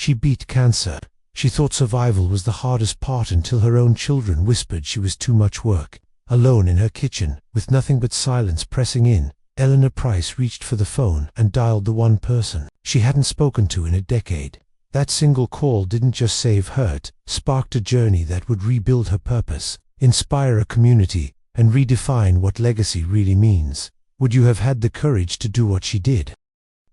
She beat cancer. She thought survival was the hardest part until her own children whispered she was too much work. Alone in her kitchen, with nothing but silence pressing in, Eleanor Price reached for the phone and dialed the one person she hadn't spoken to in a decade. That single call didn't just save hurt, sparked a journey that would rebuild her purpose, inspire a community, and redefine what legacy really means. Would you have had the courage to do what she did?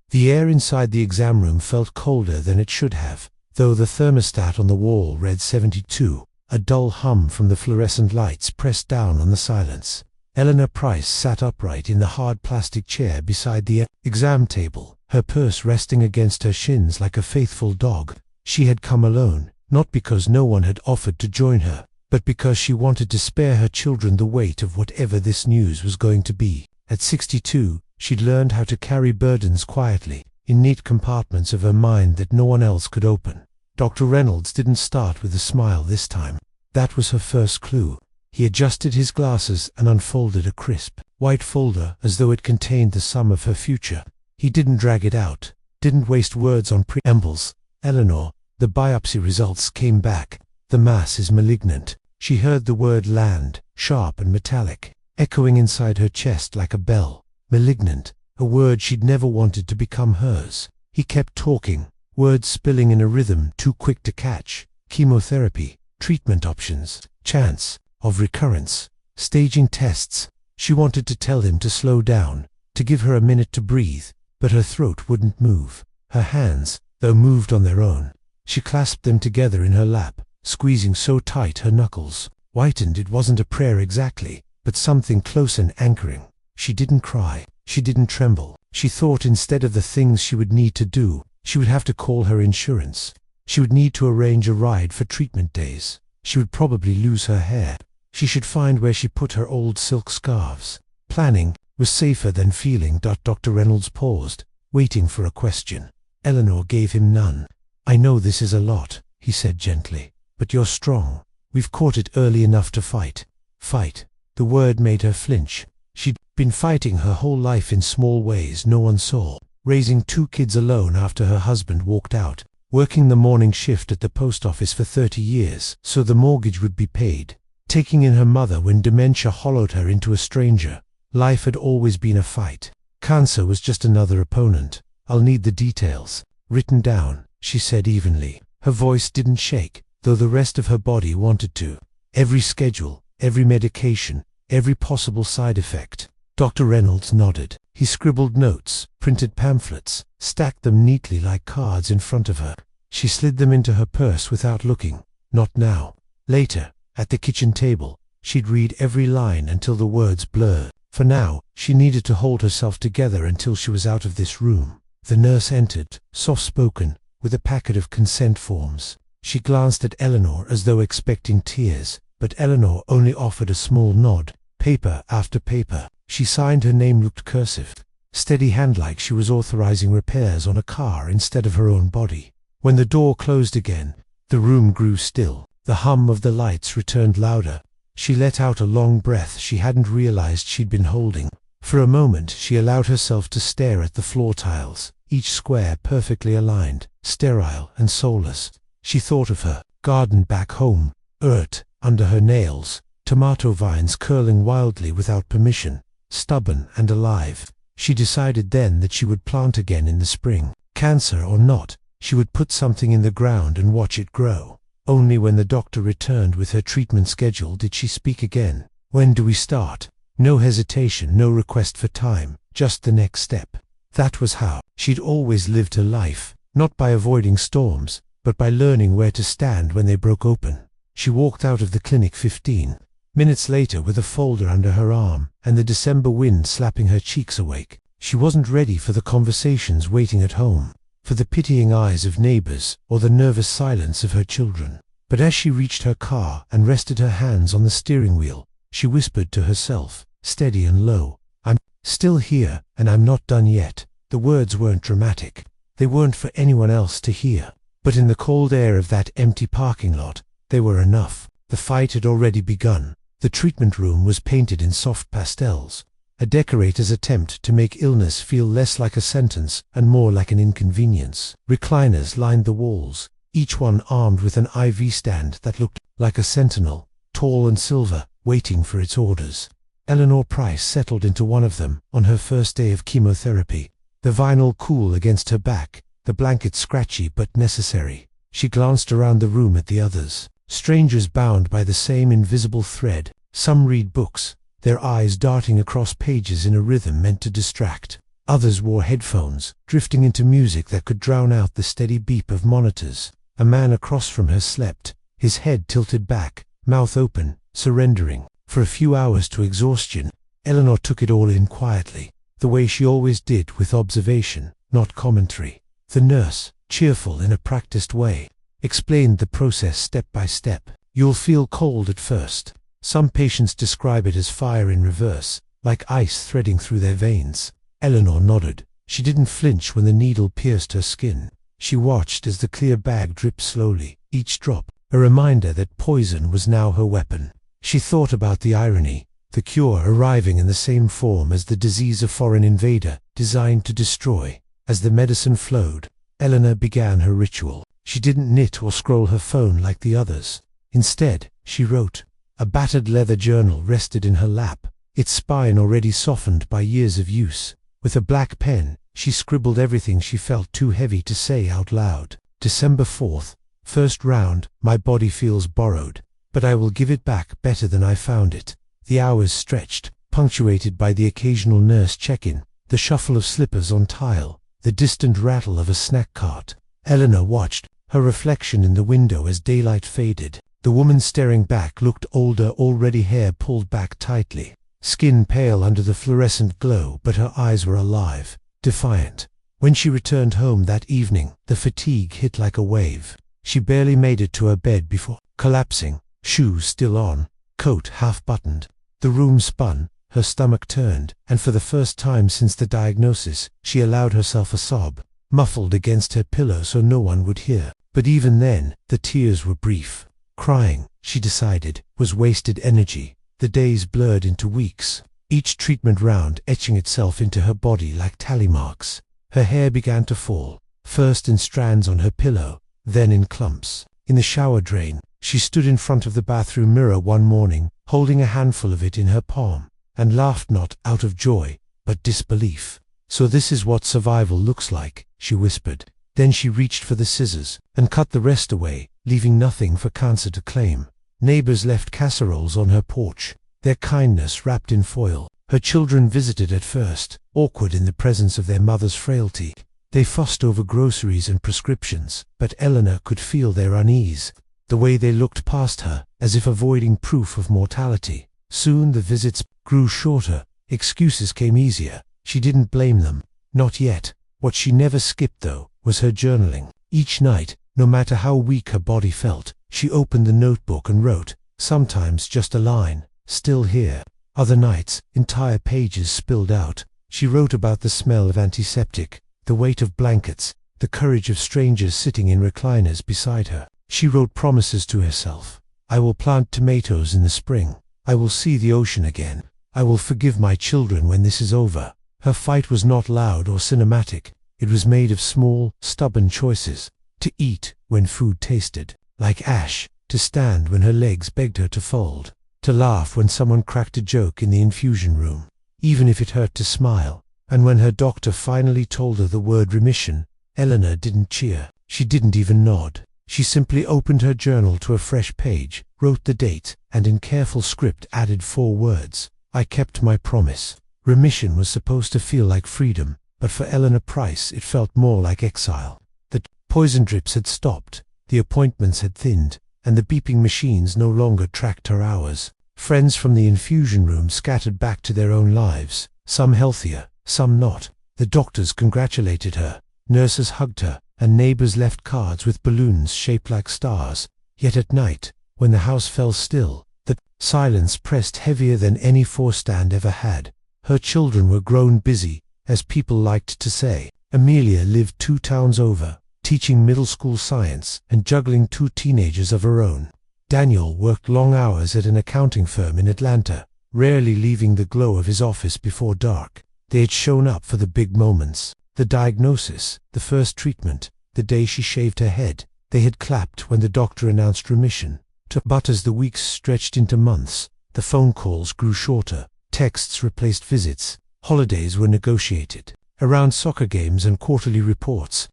The air inside the exam room felt colder than it should have, though the thermostat on the wall read 72. A dull hum from the fluorescent lights pressed down on the silence. Eleanor Price sat upright in the hard plastic chair beside the exam table, her purse resting against her shins like a faithful dog. She had come alone, not because no one had offered to join her, but because she wanted to spare her children the weight of whatever this news was going to be. At 62, she'd learned how to carry burdens quietly, in neat compartments of her mind that no one else could open. Dr. Reynolds didn't start with a smile this time. That was her first clue. He adjusted his glasses and unfolded a crisp, white folder as though it contained the sum of her future. He didn't drag it out, didn't waste words on preambles. "Eleanor, the biopsy results came back. The mass is malignant." She heard the word land, sharp and metallic, echoing inside her chest like a bell. Malignant, a word she'd never wanted to become hers. He kept talking, words spilling in a rhythm too quick to catch. Chemotherapy, treatment options, chance of recurrence, staging tests. She wanted to tell him to slow down, to give her a minute to breathe, but her throat wouldn't move. Her hands, though, moved on their own. She clasped them together in her lap, squeezing so tight her knuckles whitened. It wasn't a prayer exactly, but something close and anchoring. She didn't cry, she didn't tremble. She thought instead of the things she would need to do, she would have to call her insurance. She would need to arrange a ride for treatment days. She would probably lose her hair. She should find where she put her old silk scarves. Planning was safer than feeling. Dr. Reynolds paused, waiting for a question. Eleanor gave him none. "I know this is a lot," he said gently, "but you're strong. We've caught it early enough to fight." Fight. The word made her flinch. She'd been fighting her whole life in small ways no one saw. Raising 2 kids alone after her husband walked out. Working the morning shift at the post office for 30 years so the mortgage would be paid. Taking in her mother when dementia hollowed her into a stranger. Life had always been a fight. Cancer was just another opponent. "I'll need the details written down," she said evenly. Her voice didn't shake, though the rest of her body wanted to. "Every schedule, every medication, every possible side effect." Dr. Reynolds nodded. He scribbled notes, printed pamphlets, stacked them neatly like cards in front of her. She slid them into her purse without looking. Not now. Later, at the kitchen table, she'd read every line until the words blurred. For now, she needed to hold herself together until she was out of this room. The nurse entered, soft-spoken, with a packet of consent forms. She glanced at Eleanor as though expecting tears, but Eleanor only offered a small nod. Paper after paper. She signed. Her name looked cursive, steady hand, like she was authorizing repairs on a car instead of her own body. When the door closed again, the room grew still. The hum of the lights returned louder. She let out a long breath she hadn't realized she'd been holding. For a moment she allowed herself to stare at the floor tiles, each square perfectly aligned, sterile and soulless. She thought of her garden back home, earth under her nails, tomato vines curling wildly without permission, stubborn and alive. She decided then that she would plant again in the spring. Cancer or not, she would put something in the ground and watch it grow. Only when the doctor returned with her treatment schedule did she speak again. "When do we start?" No hesitation, no request for time, just the next step. That was how she'd always lived her life, not by avoiding storms, but by learning where to stand when they broke open. She walked out of the clinic 15 minutes later with a folder under her arm and the December wind slapping her cheeks awake. She wasn't ready for the conversations waiting at home, for the pitying eyes of neighbors or the nervous silence of her children. But as she reached her car and rested her hands on the steering wheel, she whispered to herself, steady and low, "I'm still here, and I'm not done yet." The words weren't dramatic. They weren't for anyone else to hear. But in the cold air of that empty parking lot, they were enough. The fight had already begun. The treatment room was painted in soft pastels. a decorator's attempt to make illness feel less like a sentence and more like an inconvenience. Recliners lined the walls, each one armed with an IV stand that looked like a sentinel, tall and silver, waiting for its orders. Eleanor Price settled into one of them on her first day of chemotherapy, the vinyl cool against her back, the blanket scratchy but necessary. She glanced around the room at the others, strangers bound by the same invisible thread. Some read books, their eyes darting across pages in a rhythm meant to distract. Others wore headphones, drifting into music that could drown out the steady beep of monitors. A man across from her slept, his head tilted back, mouth open, surrendering. For a few hours to exhaustion, Eleanor took it all in quietly, the way she always did, with observation, not commentary. The nurse, cheerful in a practiced way, explained the process step by step. You'll feel cold at first. Some patients describe it as fire in reverse, like ice threading through their veins. Eleanor nodded. She didn't flinch when the needle pierced her skin. She watched as the clear bag dripped slowly, each drop a reminder that poison was now her weapon. She thought about the irony, the cure arriving in the same form as the disease, a foreign invader designed to destroy. As the medicine flowed, Eleanor began her ritual. She didn't knit or scroll her phone like the others. Instead, she wrote. A battered leather journal rested in her lap, its spine already softened by years of use. With a black pen, she scribbled everything she felt too heavy to say out loud. December 4th, first round, my body feels borrowed, but I will give it back better than I found it. The hours stretched, punctuated by the occasional nurse check-in, the shuffle of slippers on tile, the distant rattle of a snack cart. Eleanor watched her reflection in the window as daylight faded. The woman staring back looked older already, hair pulled back tightly, skin pale under the fluorescent glow, but her eyes were alive, defiant. When she returned home that evening, the fatigue hit like a wave. She barely made it to her bed before collapsing, shoes still on, coat half buttoned. The room spun, her stomach turned, and for the first time since the diagnosis, she allowed herself a sob, muffled against her pillow so no one would hear. But even then, the tears were brief. Crying, she decided, was wasted energy. The days blurred into weeks, each treatment round etching itself into her body like tally marks. Her hair began to fall, first in strands on her pillow, then in clumps. In the shower drain, she stood in front of the bathroom mirror one morning, holding a handful of it in her palm, and laughed not out of joy, but disbelief. So this is what survival looks like, she whispered. Then she reached for the scissors, and cut the rest away, leaving nothing for cancer to claim. Neighbors left casseroles on her porch, their kindness wrapped in foil. Her children visited at first, awkward in the presence of their mother's frailty. They fussed over groceries and prescriptions, but Eleanor could feel their unease, the way they looked past her, as if avoiding proof of mortality. Soon the visits grew shorter, excuses came easier. She didn't blame them, not yet. What she never skipped, though, was her journaling. Each night, no matter how weak her body felt, she opened the notebook and wrote, sometimes just a line, still here. Other nights, entire pages spilled out. She wrote about the smell of antiseptic, the weight of blankets, the courage of strangers sitting in recliners beside her. She wrote promises to herself. I will plant tomatoes in the spring. I will see the ocean again. I will forgive my children when this is over. Her fight was not loud or cinematic. It was made of small, stubborn choices. To eat when food tasted like ash, to stand when her legs begged her to fold, to laugh when someone cracked a joke in the infusion room, even if it hurt to smile. And when her doctor finally told her the word remission, Eleanor didn't cheer. She didn't even nod. She simply opened her journal to a fresh page, wrote the date, and in careful script added 4 words. I kept my promise. Remission was supposed to feel like freedom, but for Eleanor Price it felt more like exile. The poison drips had stopped, the appointments had thinned, and the beeping machines no longer tracked her hours. Friends from the infusion room scattered back to their own lives, some healthier, some not. The doctors congratulated her, nurses hugged her, and neighbors left cards with balloons shaped like stars. Yet at night, when the house fell still, the silence pressed heavier than any forestand ever had. Her children were grown busy, as people liked to say. Amelia lived 2 towns over, teaching middle school science and juggling 2 teenagers of her own. Daniel worked long hours at an accounting firm in Atlanta, rarely leaving the glow of his office before dark. They had shown up for the big moments, the diagnosis, the first treatment, the day she shaved her head. They had clapped when the doctor announced remission. But as the weeks stretched into months, the phone calls grew shorter, texts replaced visits, holidays were negotiated around soccer games and quarterly reports.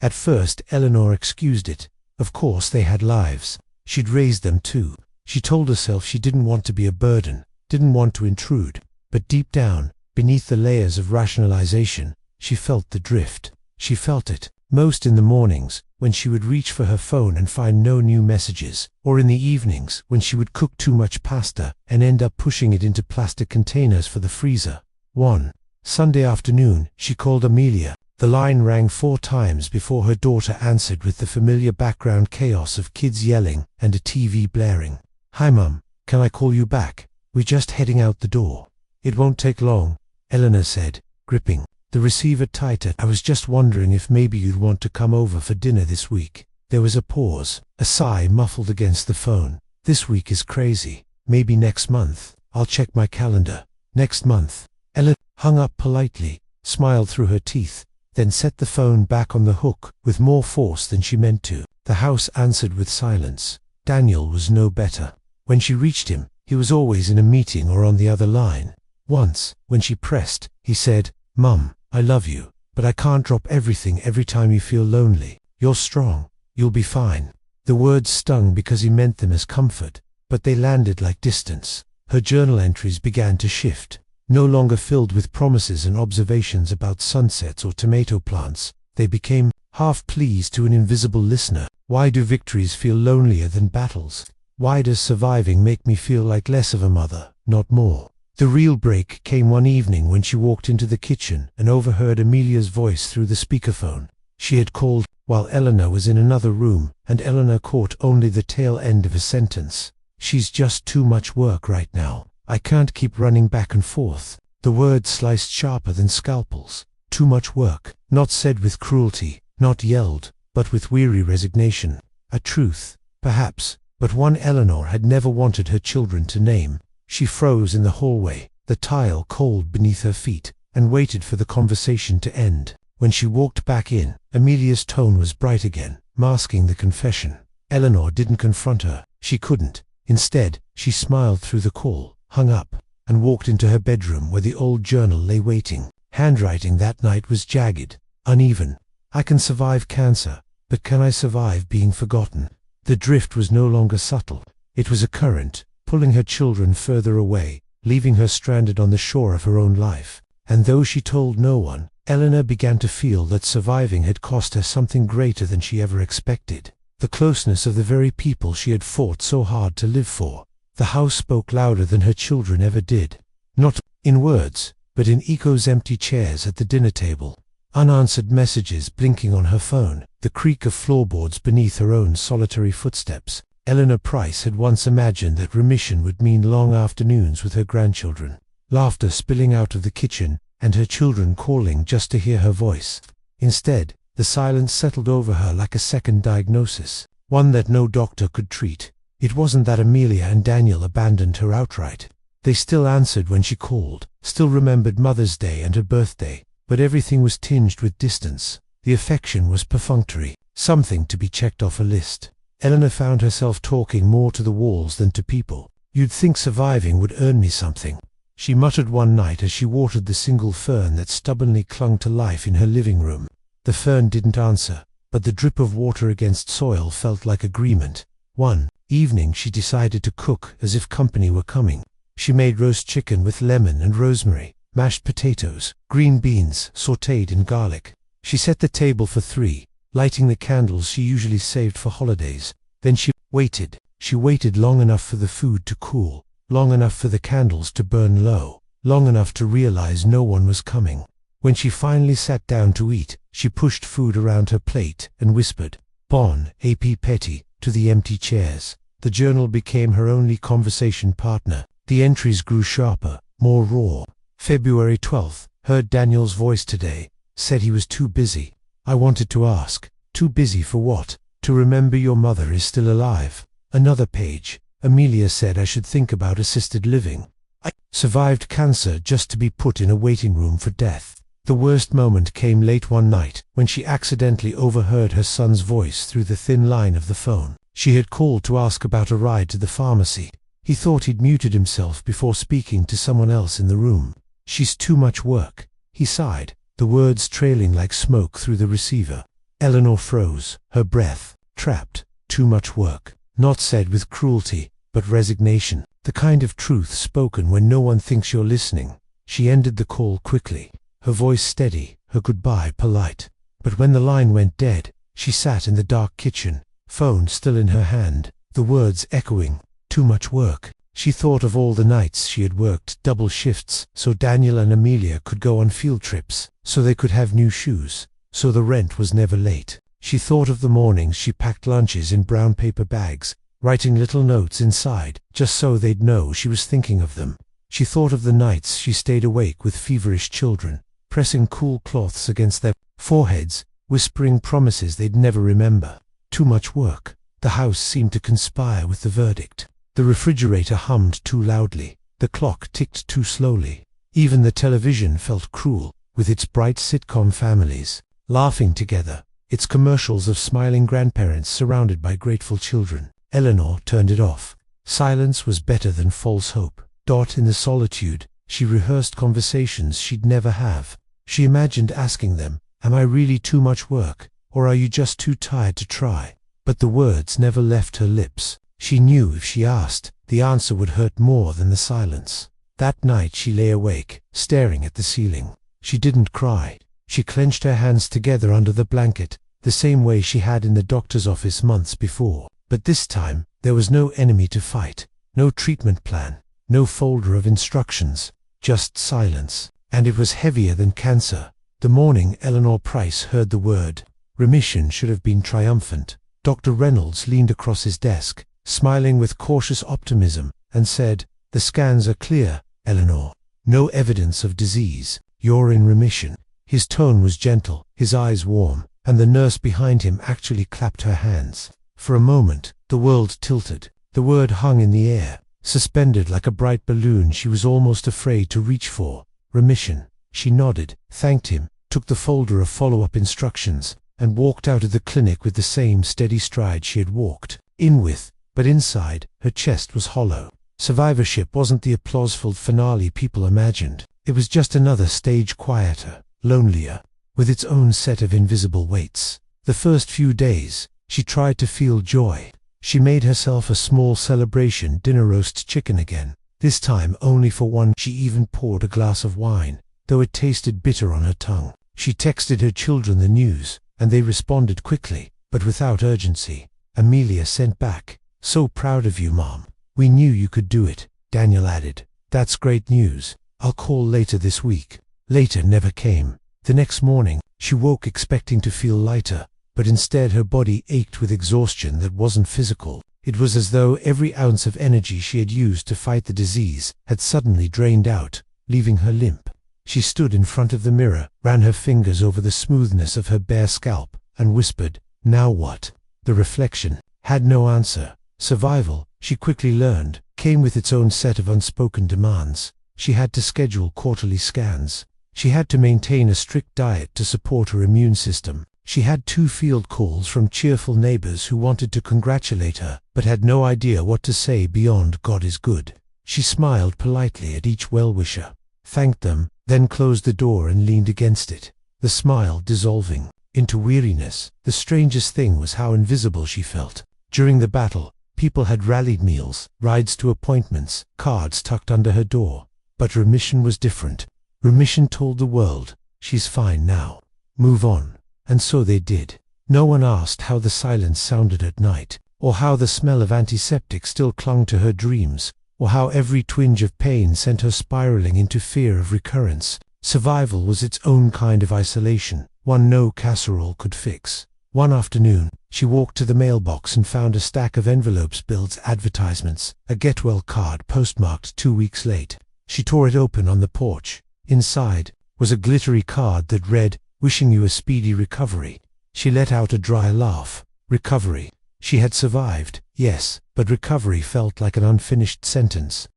At first, Eleanor excused it. Of course they had lives. She'd raised them too. She told herself she didn't want to be a burden, didn't want to intrude. But deep down, beneath the layers of rationalization, she felt the drift. She felt it, most in the mornings, when she would reach for her phone and find no new messages, or in the evenings, when she would cook too much pasta and end up pushing it into plastic containers for the freezer. One Sunday afternoon, she called Amelia. The line rang 4 times before her daughter answered with the familiar background chaos of kids yelling and a TV blaring. "Hi Mum, can I call you back? We're just heading out the door." "It won't take long," Eleanor said, gripping the receiver tighter. "I was just wondering if maybe you'd want to come over for dinner this week." There was a pause, a sigh muffled against the phone. "This week is crazy. Maybe next month. I'll check my calendar." "Next month." Eleanor hung up politely, smiled through her teeth, then set the phone back on the hook with more force than she meant to. The house answered with silence. Daniel was no better. When she reached him, he was always in a meeting or on the other line. Once, when she pressed, he said, "Mum, I love you, but I can't drop everything every time you feel lonely. You're strong. You'll be fine." The words stung because he meant them as comfort, but they landed like distance. Her journal entries began to shift. No longer filled with promises and observations about sunsets or tomato plants, they became half pleas to an invisible listener. "Why do victories feel lonelier than battles? Why does surviving make me feel like less of a mother, not more?" The real break came one evening when she walked into the kitchen and overheard Amelia's voice through the speakerphone. She had called while Eleanor was in another room, and Eleanor caught only the tail end of a sentence. "She's just too much work right now. I can't keep running back and forth." The words sliced sharper than scalpels. Too much work, not said with cruelty, not yelled, but with weary resignation. A truth, perhaps, but one Eleanor had never wanted her children to name. She froze in the hallway, the tile cold beneath her feet, and waited for the conversation to end. When she walked back in, Amelia's tone was bright again, masking the confession. Eleanor didn't confront her. She couldn't. Instead, she smiled through the call, hung up, and walked into her bedroom where the old journal lay waiting. Handwriting that night was jagged, uneven. "I can survive cancer, but can I survive being forgotten?" The drift was no longer subtle. It was a current, pulling her children further away, leaving her stranded on the shore of her own life. And though she told no one, Eleanor began to feel that surviving had cost her something greater than she ever expected. The closeness of the very people she had fought so hard to live for. The house spoke louder than her children ever did. Not in words, but in echoes. Empty chairs at the dinner table, unanswered messages blinking on her phone, the creak of floorboards beneath her own solitary footsteps. Eleanor Price had once imagined that remission would mean long afternoons with her grandchildren, laughter spilling out of the kitchen, and her children calling just to hear her voice. Instead, the silence settled over her like a second diagnosis, one that no doctor could treat. It wasn't that Amelia and Daniel abandoned her outright. They still answered when she called, still remembered Mother's Day and her birthday, but everything was tinged with distance. The affection was perfunctory, something to be checked off a list. Eleanor found herself talking more to the walls than to people. "You'd think surviving would earn me something," she muttered one night as she watered the single fern that stubbornly clung to life in her living room. The fern didn't answer, but the drip of water against soil felt like agreement. One evening she decided to cook as if company were coming. She made roast chicken with lemon and rosemary, mashed potatoes, green beans sautéed in garlic. She set the table for 3, lighting the candles she usually saved for holidays. Then she waited. She waited long enough for the food to cool, long enough for the candles to burn low, long enough to realize no one was coming. When she finally sat down to eat, she pushed food around her plate and whispered, "Bon appétit," to the empty chairs. The journal became her only conversation partner. The entries grew sharper, more raw. February 12th, heard Daniel's voice today, said he was too busy. I wanted to ask, too busy for what? To remember your mother is still alive. Another page, Amelia said I should think about assisted living. I survived cancer just to be put in a waiting room for death. The worst moment came late one night, when she accidentally overheard her son's voice through the thin line of the phone. She had called to ask about a ride to the pharmacy. He thought he'd muted himself before speaking to someone else in the room. "She's too much work," he sighed, the words trailing like smoke through the receiver. Eleanor froze, her breath trapped. Too much work. Not said with cruelty, but resignation. The kind of truth spoken when no one thinks you're listening. She ended the call quickly, her voice steady, her goodbye polite. But when the line went dead, she sat in the dark kitchen, phone still in her hand, the words echoing. Too much work. She thought of all the nights she had worked double shifts so Daniel and Amelia could go on field trips, so they could have new shoes, so the rent was never late. She thought of the mornings she packed lunches in brown paper bags, writing little notes inside, just so they'd know she was thinking of them. She thought of the nights she stayed awake with feverish children, pressing cool cloths against their foreheads, whispering promises they'd never remember. Too much work. The house seemed to conspire with the verdict. The refrigerator hummed too loudly. The clock ticked too slowly. Even the television felt cruel, with its bright sitcom families, laughing together, its commercials of smiling grandparents surrounded by grateful children. Eleanor turned it off. Silence was better than false hope. In the solitude, she rehearsed conversations she'd never have. She imagined asking them, "Am I really too much work, or are you just too tired to try?" But the words never left her lips. She knew if she asked, the answer would hurt more than the silence. That night she lay awake, staring at the ceiling. She didn't cry. She clenched her hands together under the blanket, the same way she had in the doctor's office months before. But this time, there was no enemy to fight, no treatment plan, no folder of instructions, just silence. And it was heavier than cancer. The morning Eleanor Price heard the word remission should have been triumphant. Dr. Reynolds leaned across his desk, smiling with cautious optimism, and said, "The scans are clear, Eleanor. No evidence of disease. You're in remission." His tone was gentle, his eyes warm, and the nurse behind him actually clapped her hands. For a moment, the world tilted. The word hung in the air, suspended like a bright balloon she was almost afraid to reach for. Remission. She nodded, thanked him, took the folder of follow-up instructions, and walked out of the clinic with the same steady stride she had walked in with. But inside, her chest was hollow. Survivorship wasn't the applause-filled finale people imagined. It was just another stage quieter, lonelier, with its own set of invisible weights. The first few days, she tried to feel joy. She made herself a small celebration dinner roast chicken again, this time only for one. She even poured a glass of wine, though it tasted bitter on her tongue. She texted her children the news, and they responded quickly, but without urgency. Amelia sent back, "So proud of you, Mom. We knew you could do it." Daniel added, "That's great news. I'll call later this week." Later never came. The next morning, she woke expecting to feel lighter, but instead her body ached with exhaustion that wasn't physical. It was as though every ounce of energy she had used to fight the disease had suddenly drained out, leaving her limp. She stood in front of the mirror, ran her fingers over the smoothness of her bare scalp, and whispered, "Now what?" The reflection had no answer. Survival, she quickly learned, came with its own set of unspoken demands. She had to schedule quarterly scans. She had to maintain a strict diet to support her immune system. She had 2 field calls from cheerful neighbors who wanted to congratulate her, but had no idea what to say beyond "God is good." She smiled politely at each well-wisher, thanked them, then closed the door and leaned against it, the smile dissolving into weariness. The strangest thing was how invisible she felt. During the battle, people had rallied meals, rides to appointments, cards tucked under her door. But remission was different. Remission told the world, "She's fine now. Move on." And so they did. No one asked how the silence sounded at night, or how the smell of antiseptic still clung to her dreams, or how every twinge of pain sent her spiraling into fear of recurrence. Survival was its own kind of isolation, one no casserole could fix. One afternoon, she walked to the mailbox and found a stack of envelopes billed advertisements, a get-well card postmarked 2 weeks late. She tore it open on the porch. Inside was a glittery card that read, "Wishing you a speedy recovery." She let out a dry laugh. Recovery. She had survived, yes, but recovery felt like an unfinished sentence.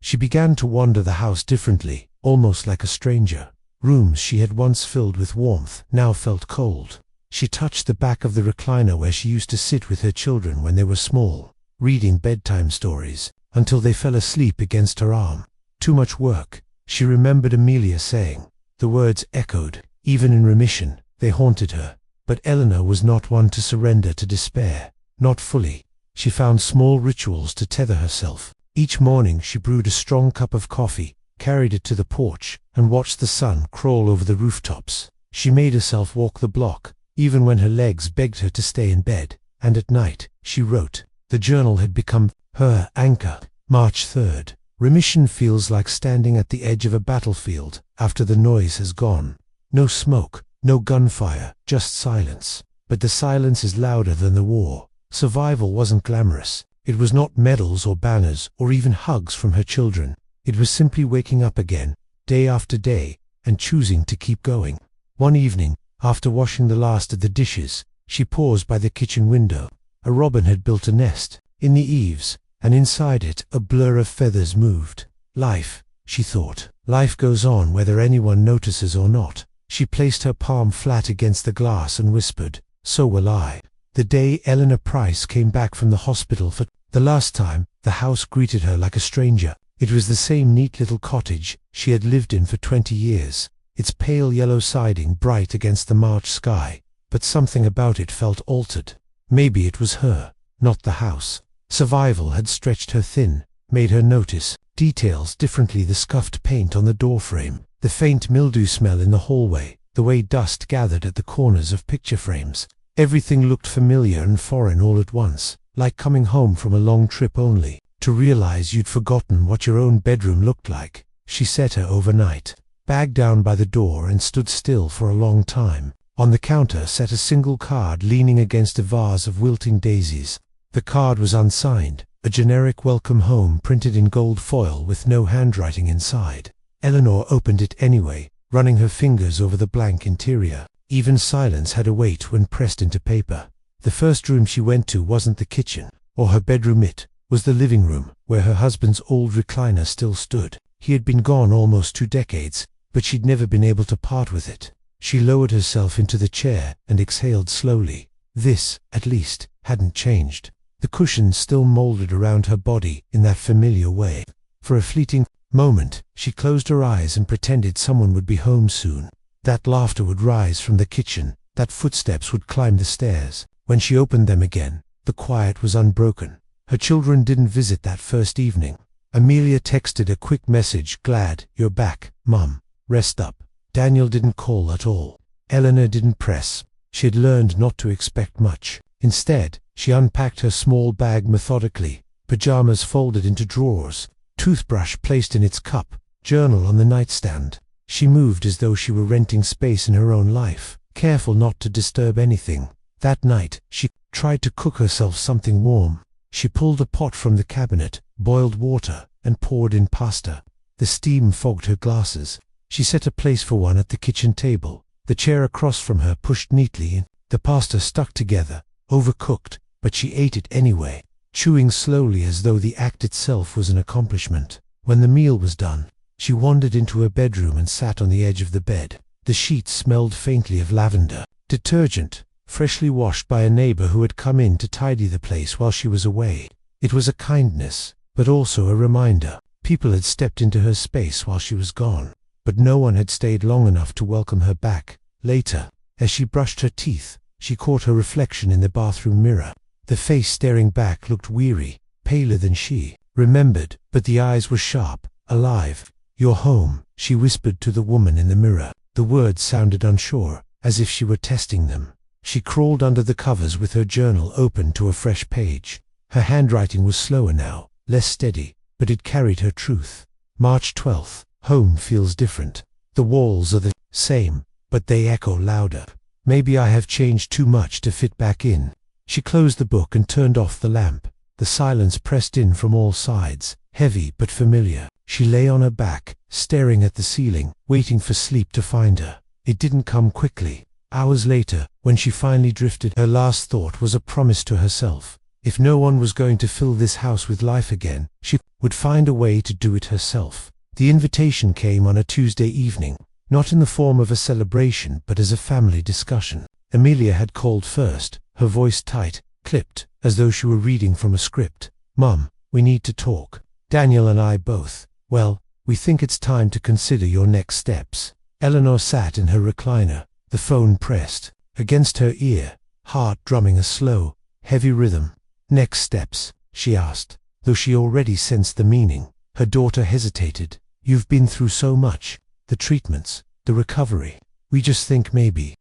She began to wander the house differently, almost like a stranger. Rooms she had once filled with warmth now felt cold. She touched the back of the recliner where she used to sit with her children when they were small, reading bedtime stories, until they fell asleep against her arm. Too much work, she remembered Amelia saying. The words echoed, even in remission, they haunted her. But Eleanor was not one to surrender to despair. Not fully. She found small rituals to tether herself. Each morning she brewed a strong cup of coffee, carried it to the porch, and watched the sun crawl over the rooftops. She made herself walk the block, even when her legs begged her to stay in bed, and at night, she wrote. The journal had become her anchor. March 3rd. Remission feels like standing at the edge of a battlefield after the noise has gone. No smoke, no gunfire, just silence. But the silence is louder than the war. Survival wasn't glamorous. It was not medals or banners or even hugs from her children. It was simply waking up again, day after day, and choosing to keep going. One evening, after washing the last of the dishes, she paused by the kitchen window. A robin had built a nest in the eaves, and inside it a blur of feathers moved. Life, she thought. Life goes on whether anyone notices or not. She placed her palm flat against the glass and whispered, "So will I." The day Eleanor Price came back from the hospital for the last time, the house greeted her like a stranger. It was the same neat little cottage she had lived in for 20 years, its pale yellow siding bright against the March sky, but something about it felt altered. Maybe it was her, not the house. Survival had stretched her thin, made her notice details differently: the scuffed paint on the doorframe, the faint mildew smell in the hallway, the way dust gathered at the corners of picture frames. Everything looked familiar and foreign all at once, like coming home from a long trip only to realize you'd forgotten what your own bedroom looked like. She set her overnight bag down by the door and stood still for a long time. On the counter sat a single card leaning against a vase of wilting daisies. The card was unsigned, a generic welcome home printed in gold foil with no handwriting inside. Eleanor opened it anyway, running her fingers over the blank interior. Even silence had a weight when pressed into paper. The first room she went to wasn't the kitchen, or her bedroom. It was the living room, where her husband's old recliner still stood. He had been gone almost 2 decades, but she'd never been able to part with it. She lowered herself into the chair and exhaled slowly. This, at least, hadn't changed. The cushions still molded around her body in that familiar way. For a fleeting moment, she closed her eyes and pretended someone would be home soon. That laughter would rise from the kitchen, that footsteps would climb the stairs. When she opened them again, the quiet was unbroken. Her children didn't visit that first evening. Amelia texted a quick message, "Glad you're back, Mum. Rest up." Daniel didn't call at all. Eleanor didn't press. She had learned not to expect much. Instead, she unpacked her small bag methodically, pajamas folded into drawers, toothbrush placed in its cup, journal on the nightstand. She moved as though she were renting space in her own life, careful not to disturb anything. That night, she tried to cook herself something warm. She pulled a pot from the cabinet, boiled water, and poured in pasta. The steam fogged her glasses. She set a place for one at the kitchen table. The chair across from her pushed neatly in. The pasta stuck together, overcooked, but she ate it anyway, chewing slowly as though the act itself was an accomplishment. When the meal was done, she wandered into her bedroom and sat on the edge of the bed. The sheets smelled faintly of lavender, detergent, freshly washed by a neighbor who had come in to tidy the place while she was away. It was a kindness, but also a reminder. People had stepped into her space while she was gone, but no one had stayed long enough to welcome her back. Later, as she brushed her teeth, she caught her reflection in the bathroom mirror. The face staring back looked weary, paler than she remembered, but the eyes were sharp, alive. "You're home," she whispered to the woman in the mirror. The words sounded unsure, as if she were testing them. She crawled under the covers with her journal open to a fresh page. Her handwriting was slower now, less steady, but it carried her truth. March 12th. Home feels different. The walls are the same, but they echo louder. Maybe I have changed too much to fit back in. She closed the book and turned off the lamp. The silence pressed in from all sides, heavy but familiar. She lay on her back, staring at the ceiling, waiting for sleep to find her. It didn't come quickly. Hours later, when she finally drifted, her last thought was a promise to herself. If no one was going to fill this house with life again, she would find a way to do it herself. The invitation came on a Tuesday evening, not in the form of a celebration but as a family discussion. Amelia had called first, her voice tight, clipped, as though she were reading from a script. "Mum, we need to talk. Daniel and I both, well, we think it's time to consider your next steps." Eleanor sat in her recliner, the phone pressed against her ear, heart drumming a slow, heavy rhythm. "Next steps?" she asked, though she already sensed the meaning. Her daughter hesitated. "You've been through so much, the treatments, the recovery. We just think maybe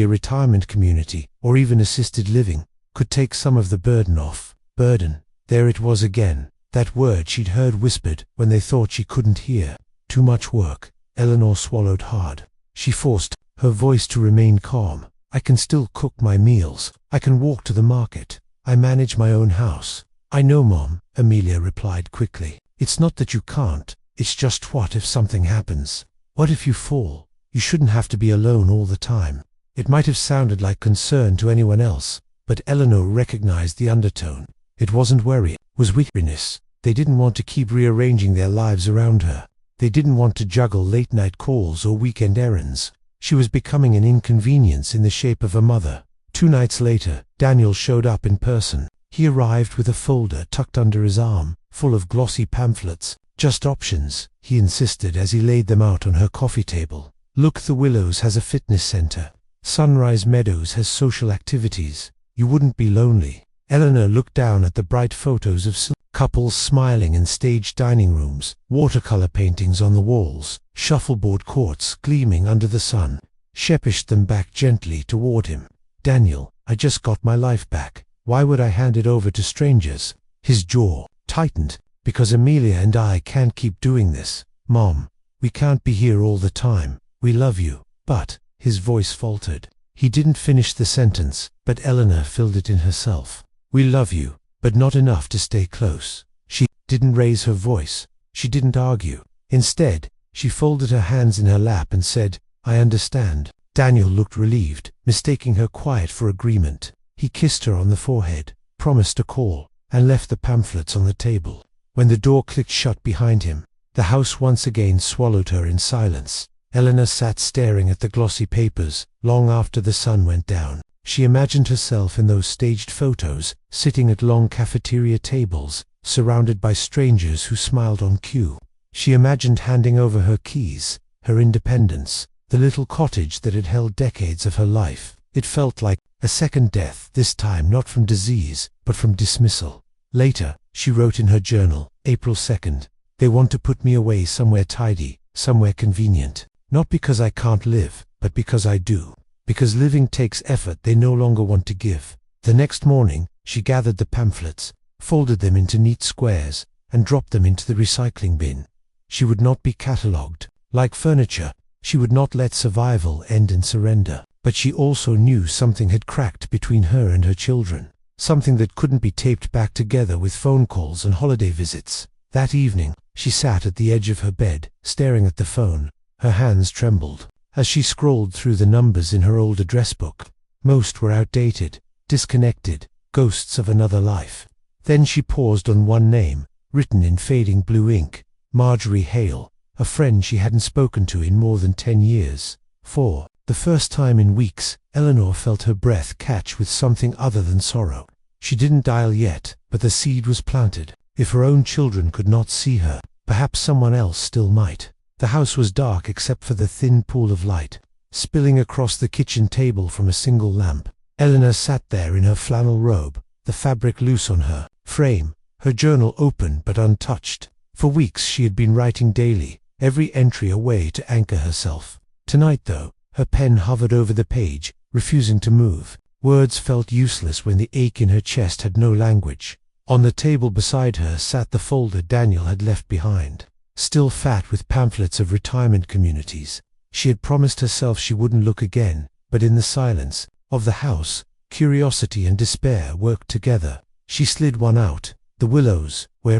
a retirement community, or even assisted living, could take some of the burden off." Burden. There it was again, that word she'd heard whispered when they thought she couldn't hear. Too much work. Eleanor swallowed hard. She forced her voice to remain calm. "I can still cook my meals. I can walk to the market. I manage my own house." "I know, Mom," Amelia replied quickly. "It's not that you can't. It's just what if something happens? What if you fall? You shouldn't have to be alone all the time." It might have sounded like concern to anyone else, but Eleanor recognized the undertone. It wasn't worry, it was weariness. They didn't want to keep rearranging their lives around her. They didn't want to juggle late-night calls or weekend errands. She was becoming an inconvenience in the shape of a mother. 2 nights later, Daniel showed up in person. He arrived with a folder tucked under his arm, full of glossy pamphlets. "Just options," he insisted as he laid them out on her coffee table. "Look, the Willows has a fitness center. Sunrise Meadows has social activities. You wouldn't be lonely." Eleanor looked down at the bright photos of couples smiling in staged dining rooms, watercolor paintings on the walls, shuffleboard courts gleaming under the sun. She pushed them back gently toward him. "Daniel, I just got my life back. Why would I hand it over to strangers?" His jaw tightened. "Because Amelia and I can't keep doing this, Mom. We can't be here all the time. We love you, but..." His voice faltered. He didn't finish the sentence, but Eleanor filled it in herself. "We love you, but not enough to stay close." She didn't raise her voice. She didn't argue. Instead, she folded her hands in her lap and said, "I understand." Daniel looked relieved, mistaking her quiet for agreement. He kissed her on the forehead, promised a call, and left the pamphlets on the table. When the door clicked shut behind him, the house once again swallowed her in silence. Eleanor sat staring at the glossy papers long after the sun went down. She imagined herself in those staged photos, sitting at long cafeteria tables, surrounded by strangers who smiled on cue. She imagined handing over her keys, her independence, the little cottage that had held decades of her life. It felt like a second death, this time not from disease, but from dismissal. Later, she wrote in her journal, April 2nd, "They want to put me away somewhere tidy, somewhere convenient. Not because I can't live, but because I do. Because living takes effort they no longer want to give." The next morning, she gathered the pamphlets, folded them into neat squares, and dropped them into the recycling bin. She would not be catalogued. Like furniture, she would not let survival end in surrender. But she also knew something had cracked between her and her children. Something that couldn't be taped back together with phone calls and holiday visits. That evening, she sat at the edge of her bed, staring at the phone. Her hands trembled as she scrolled through the numbers in her old address book. Most were outdated, disconnected, ghosts of another life. Then she paused on one name, written in fading blue ink, Marjorie Hale, a friend she hadn't spoken to in more than 10 years. For the first time in weeks, Eleanor felt her breath catch with something other than sorrow. She didn't dial yet, but the seed was planted. If her own children could not see her, perhaps someone else still might. The house was dark except for the thin pool of light, spilling across the kitchen table from a single lamp. Eleanor sat there in her flannel robe, the fabric loose on her frame, her journal open but untouched. For weeks she had been writing daily, every entry a way to anchor herself. Tonight, though, her pen hovered over the page, refusing to move. Words felt useless when the ache in her chest had no language. On the table beside her sat the folder Daniel had left behind, still fat with pamphlets of retirement communities. She had promised herself she wouldn't look again, but in the silence of the house, curiosity and despair worked together. She slid one out, The Willows, where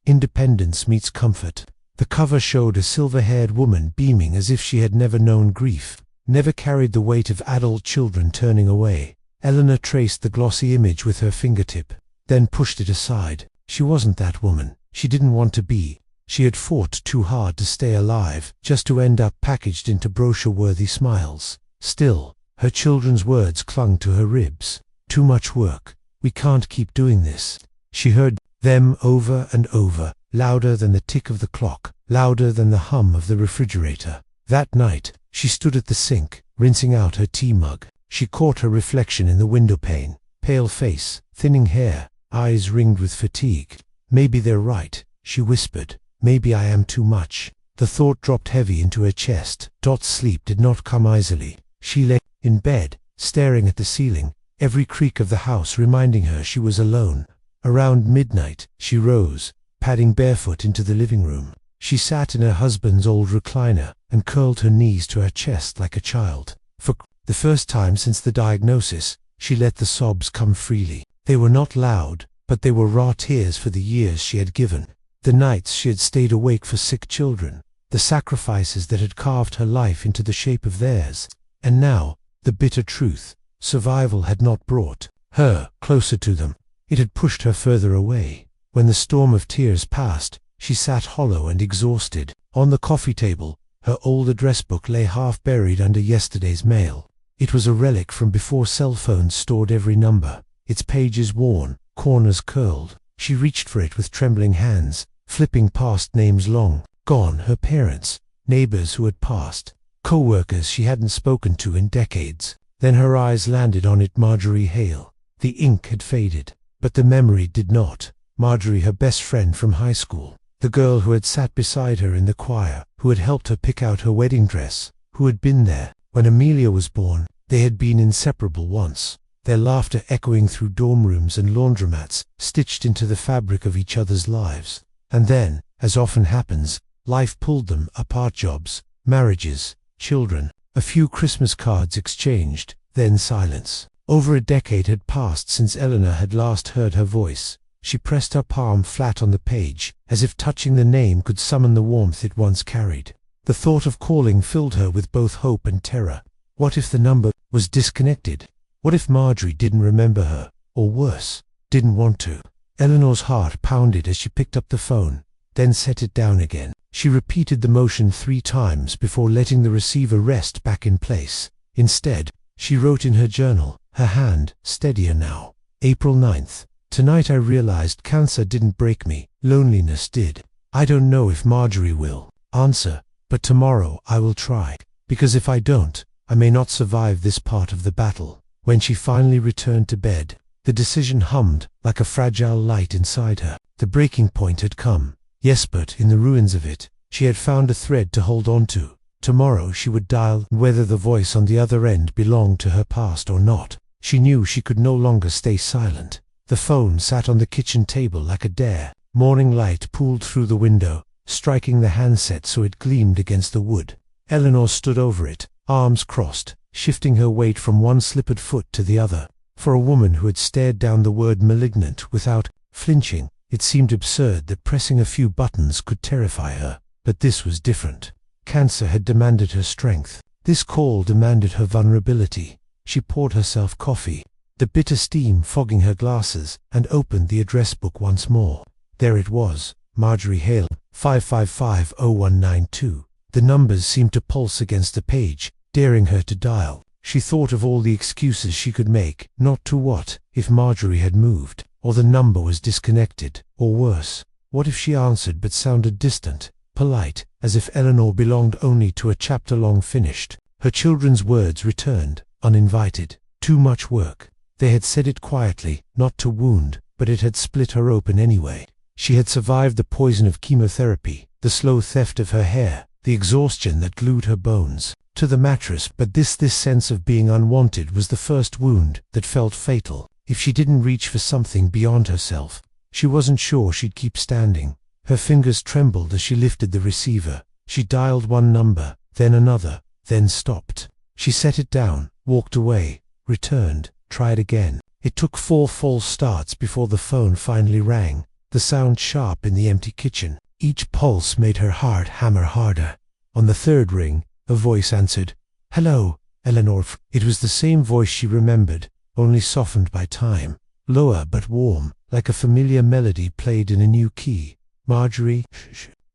independence meets comfort. The cover showed a silver-haired woman beaming as if she had never known grief, never carried the weight of adult children turning away. Eleanor traced the glossy image with her fingertip. then pushed it aside. She wasn't that woman. She didn't want to be. She had fought too hard to stay alive, just to end up packaged into brochure-worthy smiles. Still, her children's words clung to her ribs. Too much work. We can't keep doing this. She heard them over and over, louder than the tick of the clock, louder than the hum of the refrigerator. That night, she stood at the sink, rinsing out her tea mug. She caught her reflection in the windowpane. Pale face, thinning hair, eyes ringed with fatigue. Maybe they're right, she whispered. Maybe I am too much. The thought dropped heavy into her chest. Sleep did not come easily. She lay in bed, staring at the ceiling, every creak of the house reminding her she was alone. Around midnight, she rose, padding barefoot into the living room. She sat in her husband's old recliner and curled her knees to her chest like a child. For the first time since the diagnosis, she let the sobs come freely. They were not loud, but they were raw tears for the years she had given, the nights she had stayed awake for sick children, the sacrifices that had carved her life into the shape of theirs. And now, the bitter truth, survival had not brought her closer to them. It had pushed her further away. When the storm of tears passed, she sat hollow and exhausted. On the coffee table, her old address book lay half buried under yesterday's mail. It was a relic from before cell phones stored every number, its pages worn, corners curled. She reached for it with trembling hands, flipping past names long gone, her parents, neighbors who had passed, co-workers she hadn't spoken to in decades. Then her eyes landed on it, Marjorie Hale. The ink had faded, but the memory did not. Marjorie, her best friend from high school, the girl who had sat beside her in the choir, who had helped her pick out her wedding dress, who had been there when Amelia was born. They had been inseparable once, their laughter echoing through dorm rooms and laundromats, stitched into the fabric of each other's lives. And then, as often happens, life pulled them apart. Jobs, marriages, children, a few Christmas cards exchanged, then silence. Over a decade had passed since Eleanor had last heard her voice. She pressed her palm flat on the page, as if touching the name could summon the warmth it once carried. The thought of calling filled her with both hope and terror. What if the number was disconnected? What if Marjorie didn't remember her, or worse, didn't want to? Eleanor's heart pounded as she picked up the phone, then set it down again. She repeated the motion 3 times before letting the receiver rest back in place. Instead, she wrote in her journal, her hand steadier now. April 9th. Tonight I realized cancer didn't break me, loneliness did. I don't know if Marjorie will answer, but tomorrow I will try, because if I don't, I may not survive this part of the battle. When she finally returned to bed, the decision hummed like a fragile light inside her. The breaking point had come. Yes, but in the ruins of it, she had found a thread to hold on to. Tomorrow she would dial, whether the voice on the other end belonged to her past or not. She knew she could no longer stay silent. The phone sat on the kitchen table like a dare. Morning light pooled through the window, striking the handset so it gleamed against the wood. Eleanor stood over it, arms crossed, shifting her weight from one slippered foot to the other. For a woman who had stared down the word malignant without flinching, it seemed absurd that pressing a few buttons could terrify her. But this was different. Cancer had demanded her strength. This call demanded her vulnerability. She poured herself coffee, the bitter steam fogging her glasses, and opened the address book once more. There it was, Marjorie Hale, 5550192. The numbers seemed to pulse against the page, daring her to dial. She thought of all the excuses she could make, not to what if Marjorie had moved, or the number was disconnected, or worse, what if she answered but sounded distant, polite, as if Eleanor belonged only to a chapter long finished. Her children's words returned, uninvited. Too much work. They had said it quietly, not to wound, but it had split her open anyway. She had survived the poison of chemotherapy, the slow theft of her hair, the exhaustion that glued her bones to the mattress, but this sense of being unwanted was the first wound that felt fatal. If she didn't reach for something beyond herself, she wasn't sure she'd keep standing. Her fingers trembled as she lifted the receiver. She dialed one number, then another, then stopped. She set it down, walked away, returned, tried again. It took 4 false starts before the phone finally rang, the sound sharp in the empty kitchen. Each pulse made her heart hammer harder. On the 3rd ring, a voice answered. "Hello, Eleanor." It was the same voice she remembered, only softened by time. Lower but warm, like a familiar melody played in a new key. "Marjorie,"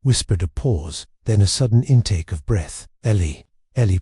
whispered a pause, then a sudden intake of breath. Ellie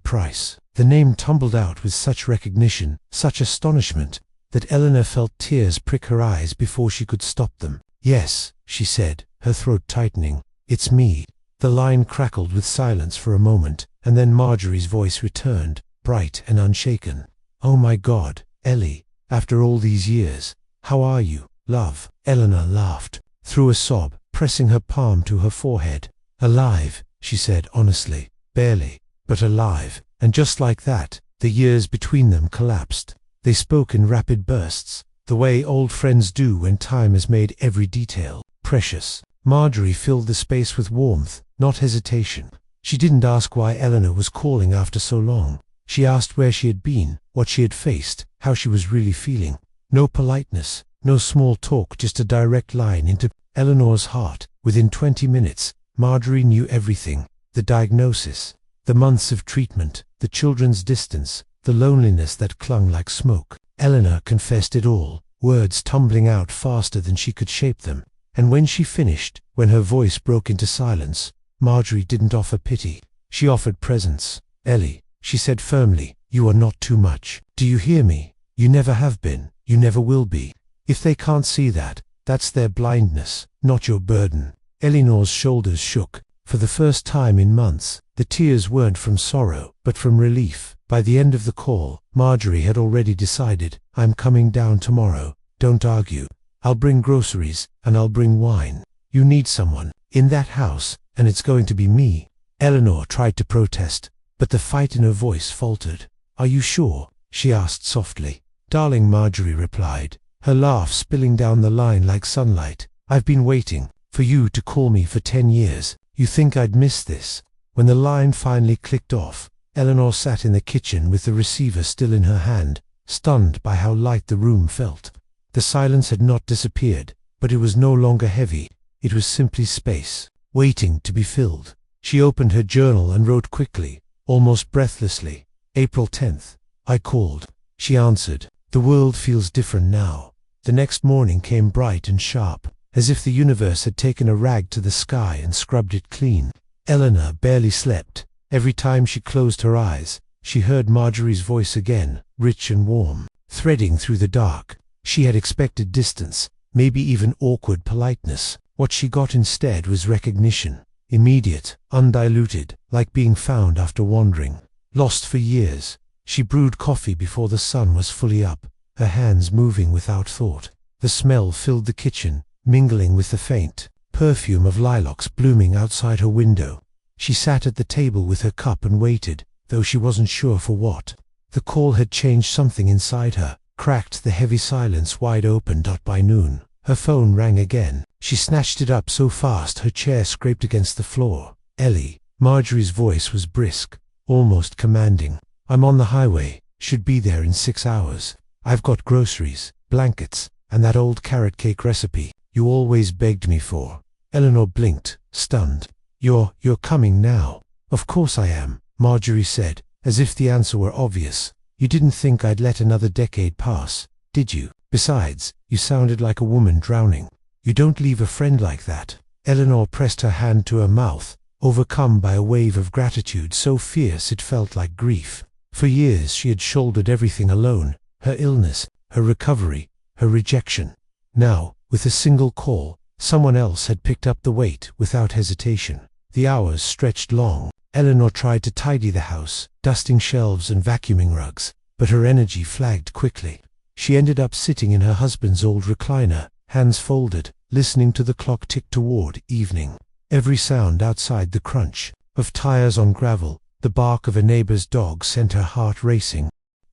Price." The name tumbled out with such recognition, such astonishment, that Eleanor felt tears prick her eyes before she could stop them. "Yes," she said, her throat tightening. "It's me." The line crackled with silence for a moment, and then Marjorie's voice returned, bright and unshaken. "Oh my God, Ellie, after all these years, how are you, love?" Eleanor laughed, through a sob, pressing her palm to her forehead. "Alive," she said honestly. "Barely, but alive." And just like that, the years between them collapsed. They spoke in rapid bursts, the way old friends do when time has made every detail precious. Marjorie filled the space with warmth, not hesitation. She didn't ask why Eleanor was calling after so long. She asked where she had been, what she had faced, how she was really feeling. No politeness, no small talk, just a direct line into Eleanor's heart. Within 20 minutes, Marjorie knew everything: the diagnosis, the months of treatment, the children's distance, the loneliness that clung like smoke. Eleanor confessed it all, words tumbling out faster than she could shape them. And when she finished, when her voice broke into silence, Marjorie didn't offer pity. She offered presence. "Ellie," she said firmly, "you are not too much. Do you hear me? You never have been. You never will be. If they can't see that, that's their blindness, not your burden." Eleanor's shoulders shook. For the first time in months, the tears weren't from sorrow, but from relief. By the end of the call, Marjorie had already decided, "I'm coming down tomorrow. Don't argue. I'll bring groceries, and I'll bring wine. You need someone in that house, and it's going to be me." Eleanor tried to protest, but the fight in her voice faltered. "Are you sure?" she asked softly. "Darling," Marjorie replied, her laugh spilling down the line like sunlight. "I've been waiting for you to call me for 10 years. You think I'd miss this?" When the line finally clicked off, Eleanor sat in the kitchen with the receiver still in her hand, stunned by how light the room felt. The silence had not disappeared, but it was no longer heavy. It was simply space, waiting to be filled. She opened her journal and wrote quickly, almost breathlessly. "April 10th. I called." She answered, "The world feels different now." The next morning came bright and sharp, as if the universe had taken a rag to the sky and scrubbed it clean. Eleanor barely slept. Every time she closed her eyes, she heard Marjorie's voice again, rich and warm, threading through the dark. She had expected distance, maybe even awkward politeness. What she got instead was recognition, immediate, undiluted, like being found after wandering, lost for years. She brewed coffee before the sun was fully up, her hands moving without thought. The smell filled the kitchen, mingling with the faint perfume of lilacs blooming outside her window. She sat at the table with her cup and waited, though she wasn't sure for what. The call had changed something inside her, cracked the heavy silence wide open. By noon, her phone rang again. She snatched it up so fast her chair scraped against the floor. "Ellie." Marjorie's voice was brisk, almost commanding. "I'm on the highway, should be there in 6 hours. I've got groceries, blankets, and that old carrot cake recipe you always begged me for." Eleanor blinked, stunned. You're coming now?" "Of course I am," Marjorie said, as if the answer were obvious. "You didn't think I'd let another decade pass, did you? Besides, you sounded like a woman drowning. You don't leave a friend like that." Eleanor pressed her hand to her mouth, overcome by a wave of gratitude so fierce it felt like grief. For years she had shouldered everything alone, her illness, her recovery, her rejection. Now, with a single call, someone else had picked up the weight without hesitation. The hours stretched long. Eleanor tried to tidy the house, dusting shelves and vacuuming rugs, but her energy flagged quickly. She ended up sitting in her husband's old recliner, hands folded, listening to the clock tick toward evening. Every sound outside, the crunch of tires on gravel, the bark of a neighbor's dog, sent her heart racing.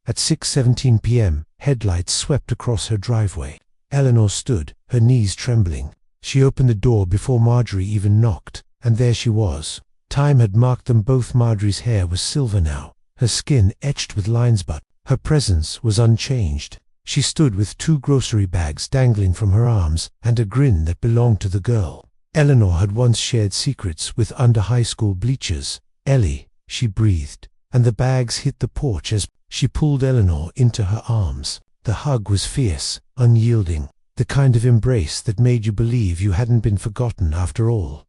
At 6:17 p.m., headlights swept across her driveway. Eleanor stood, her knees trembling. She opened the door before Marjorie even knocked, and there she was. Time had marked them both. Marjorie's hair was silver now, her skin etched with lines, but her presence was unchanged. She stood with 2 grocery bags dangling from her arms and a grin that belonged to the girl Eleanor had once shared secrets with under high school bleachers. "Ellie," she breathed, and the bags hit the porch as she pulled Eleanor into her arms. The hug was fierce, unyielding. the kind of embrace that made you believe you hadn't been forgotten after all.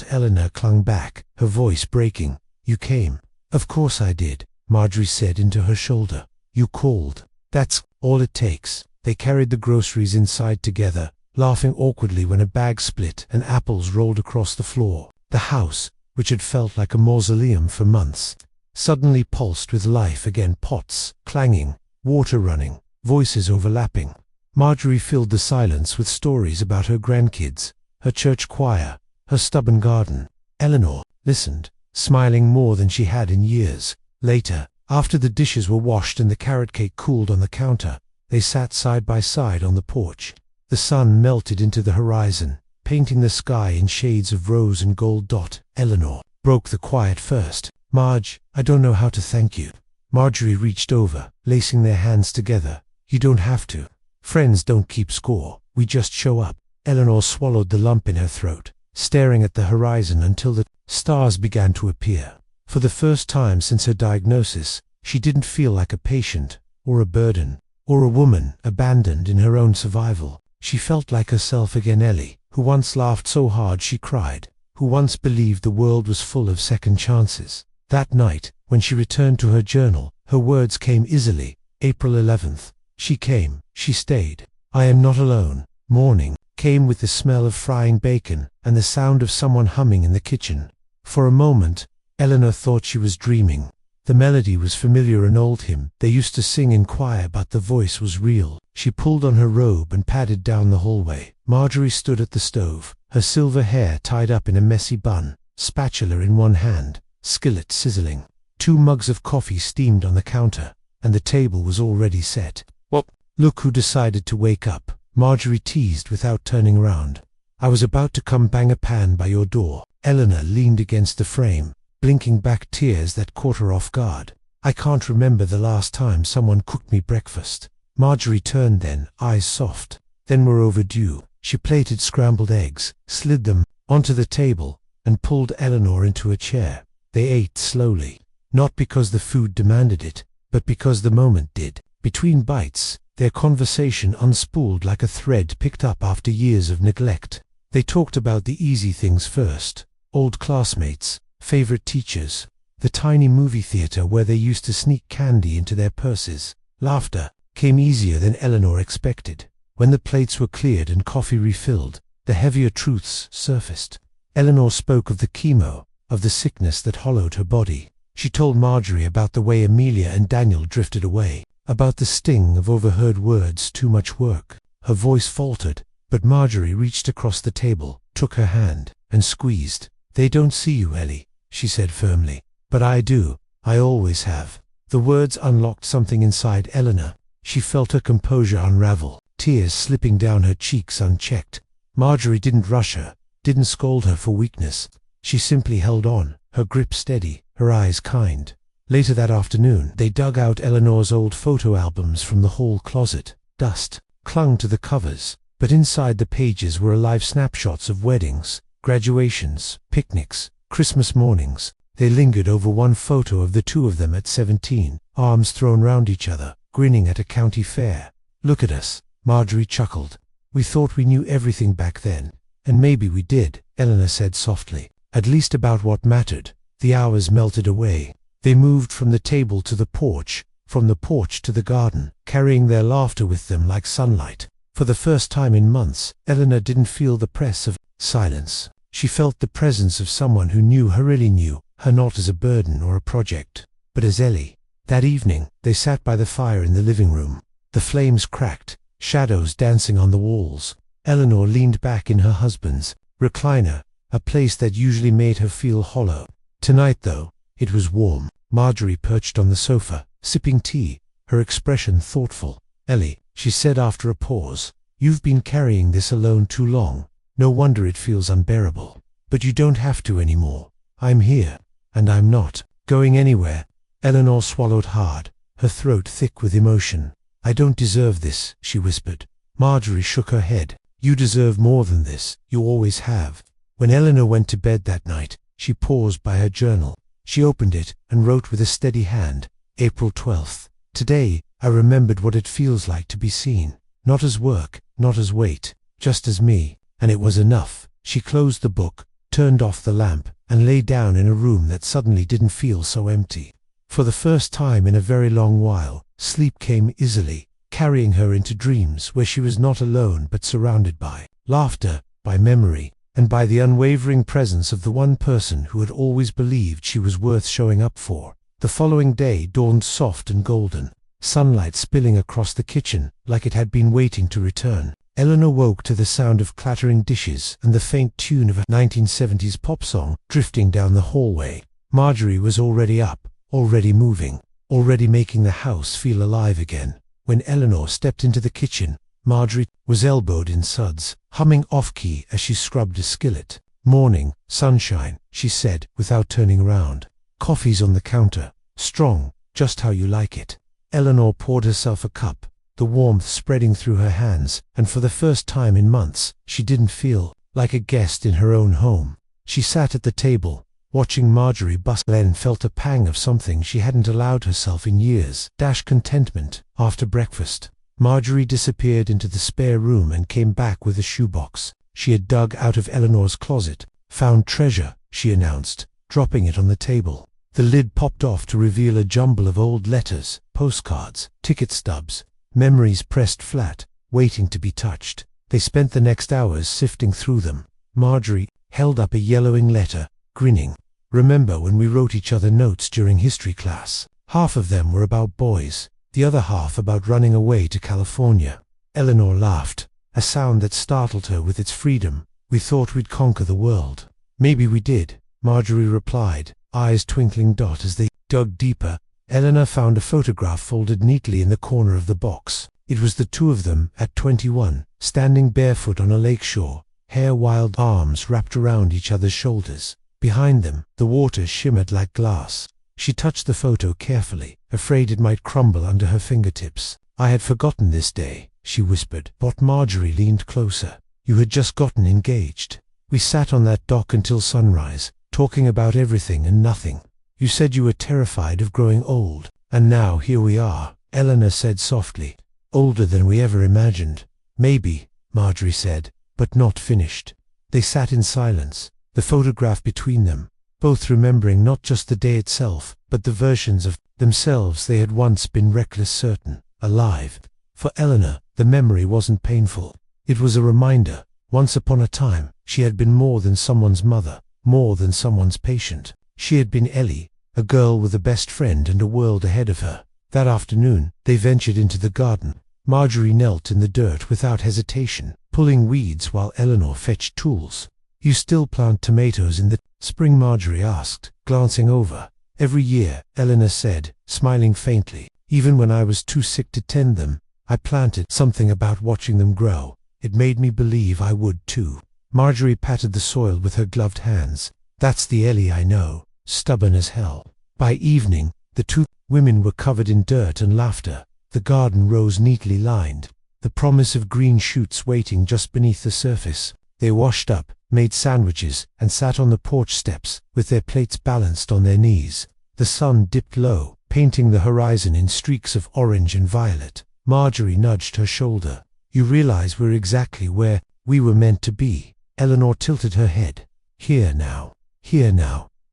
Eleanor clung back, her voice breaking. You came. Of course I did, Marjorie said into her shoulder. You called. That's all it takes. They carried the groceries inside together, laughing awkwardly when a bag split and apples rolled across the floor. The house, which had felt like a mausoleum for months, suddenly pulsed with life again, pots clanging, water running, voices overlapping. Marjorie filled the silence with stories about her grandkids, her church choir, her stubborn garden. Eleanor listened, smiling more than she had in years. Later, after the dishes were washed and the carrot cake cooled on the counter, they sat side by side on the porch. The sun melted into the horizon, painting the sky in shades of rose and gold. Eleanor broke the quiet first. Marge, I don't know how to thank you. Marjorie reached over, lacing their hands together. You don't have to. Friends don't keep score. We just show up. Eleanor swallowed the lump in her throat, staring at the horizon until the stars began to appear. For the first time since her diagnosis, she didn't feel like a patient, or a burden, or a woman abandoned in her own survival. She felt like herself again, Ellie, who once laughed so hard she cried, who once believed the world was full of second chances. That night, when she returned to her journal, her words came easily. April 11th. She came, she stayed. I am not alone. Morning came with the smell of frying bacon and the sound of someone humming in the kitchen. For a moment, Eleanor thought she was dreaming. The melody was familiar, an old hymn they used to sing in choir, but the voice was real. She pulled on her robe and padded down the hallway. Marjorie stood at the stove, her silver hair tied up in a messy bun, spatula in one hand, skillet sizzling. 2 mugs of coffee steamed on the counter, and the table was already set. Well, look who decided to wake up, Marjorie teased without turning around. I was about to come bang a pan by your door. Eleanor leaned against the frame, blinking back tears that caught her off guard. I can't remember the last time someone cooked me breakfast. Marjorie turned then, eyes soft. Then we're overdue. She plated scrambled eggs, slid them onto the table, and pulled Eleanor into a chair. They ate slowly, not because the food demanded it, but because the moment did. Between bites, their conversation unspooled like a thread picked up after years of neglect. They talked about the easy things first: old classmates, favorite teachers, the tiny movie theater where they used to sneak candy into their purses. Laughter came easier than Eleanor expected. When the plates were cleared and coffee refilled, the heavier truths surfaced. Eleanor spoke of the chemo, of the sickness that hollowed her body. She told Marjorie about the way Amelia and Daniel drifted away, about the sting of overheard words, too much work. Her voice faltered, but Marjorie reached across the table, took her hand, and squeezed. They don't see you, Ellie, she said firmly. But I do. I always have. The words unlocked something inside Eleanor. She felt her composure unravel, tears slipping down her cheeks unchecked. Marjorie didn't rush her, didn't scold her for weakness. She simply held on, her grip steady, her eyes kind. Later that afternoon, they dug out Eleanor's old photo albums from the hall closet. Dust clung to the covers, but inside the pages were alive snapshots of weddings, graduations, picnics, Christmas mornings. They lingered over one photo of the two of them at 17, arms thrown round each other, grinning at a county fair. Look at us, Marjorie chuckled. We thought we knew everything back then. And maybe we did, Eleanor said softly. At least about what mattered. The hours melted away. They moved from the table to the porch, from the porch to the garden, carrying their laughter with them like sunlight. For the first time in months, Eleanor didn't feel the press of silence. She felt the presence of someone who knew her, really knew her, not as a burden or a project, but as Ellie. That evening, they sat by the fire in the living room. The flames cracked, shadows dancing on the walls. Eleanor leaned back in her husband's recliner, a place that usually made her feel hollow. Tonight, though, it was warm. Marjorie perched on the sofa, sipping tea, her expression thoughtful. Ellie, she said after a pause, you've been carrying this alone too long. No wonder it feels unbearable. But you don't have to anymore. I'm here, and I'm not going anywhere. Eleanor swallowed hard, her throat thick with emotion. I don't deserve this, she whispered. Marjorie shook her head. You deserve more than this. You always have. When Eleanor went to bed that night, she paused by her journal. She opened it and wrote with a steady hand, April 12th. Today, I remembered what it feels like to be seen. Not as work, not as weight, just as me, and it was enough. She closed the book, turned off the lamp, and lay down in a room that suddenly didn't feel so empty. For the first time in a very long while, sleep came easily, carrying her into dreams where she was not alone but surrounded by laughter, by memory, and by the unwavering presence of the one person who had always believed she was worth showing up for. The following day dawned soft and golden, sunlight spilling across the kitchen like it had been waiting to return. Eleanor woke to the sound of clattering dishes and the faint tune of a 1970s pop song drifting down the hallway. Marjorie was already up, already moving, already making the house feel alive again. When Eleanor stepped into the kitchen, Marjorie was elbowed in suds, humming off-key as she scrubbed a skillet. "Morning, sunshine," she said, without turning around. "Coffee's on the counter, strong, just how you like it." Eleanor poured herself a cup, the warmth spreading through her hands, and for the first time in months, she didn't feel like a guest in her own home. She sat at the table, watching Marjorie bustle. Ellen felt a pang of something she hadn't allowed herself in years. Contentment. After breakfast, Marjorie disappeared into the spare room and came back with a shoebox she had dug out of Eleanor's closet. "Found treasure," she announced, dropping it on the table. The lid popped off to reveal a jumble of old letters, postcards, ticket stubs, memories pressed flat, waiting to be touched. They spent the next hours sifting through them. Marjorie held up a yellowing letter, grinning. "Remember when we wrote each other notes during history class? Half of them were about boys, the other half about running away to California." Eleanor laughed, a sound that startled her with its freedom. "We thought we'd conquer the world." "Maybe we did," Marjorie replied, eyes twinkling as they dug deeper. Eleanor found a photograph folded neatly in the corner of the box. It was the two of them at 21, standing barefoot on a lakeshore, hair wild, arms wrapped around each other's shoulders. Behind them, the water shimmered like glass. She touched the photo carefully, afraid it might crumble under her fingertips. "I had forgotten this day," she whispered. But Marjorie leaned closer. "You had just gotten engaged. We sat on that dock until sunrise, talking about everything and nothing. You said you were terrified of growing old, and now here we are," Eleanor said softly. "Older than we ever imagined." "Maybe," Marjorie said, "but not finished." They sat in silence, the photograph between them, both remembering not just the day itself, but the versions of themselves they had once been reckless, certain, alive. For Eleanor, the memory wasn't painful. It was a reminder. Once upon a time, she had been more than someone's mother, more than someone's patient. She had been Ellie, a girl with a best friend and a world ahead of her. That afternoon, they ventured into the garden. Marjorie knelt in the dirt without hesitation, pulling weeds while Eleanor fetched tools. "You still plant tomatoes in the spring?" Marjorie asked, glancing over. "Every year," Eleanor said, smiling faintly. "Even when I was too sick to tend them, I planted." Something about watching them grow, it made me believe I would too. Marjorie patted the soil with her gloved hands. "That's the Ellie I know, stubborn as hell." By evening, the two women were covered in dirt and laughter. The garden rose neatly lined, the promise of green shoots waiting just beneath the surface. They washed up, made sandwiches, and sat on the porch steps, with their plates balanced on their knees. The sun dipped low, painting the horizon in streaks of orange and violet. Marjorie nudged her shoulder. "You realize we're exactly where we were meant to be?" Eleanor tilted her head. Here now,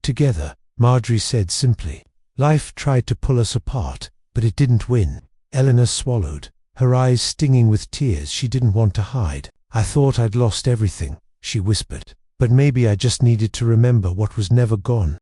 together," Marjorie said simply. "Life tried to pull us apart, but it didn't win." Eleanor swallowed, her eyes stinging with tears she didn't want to hide. "I thought I'd lost everything," she whispered, "but maybe I just needed to remember what was never gone."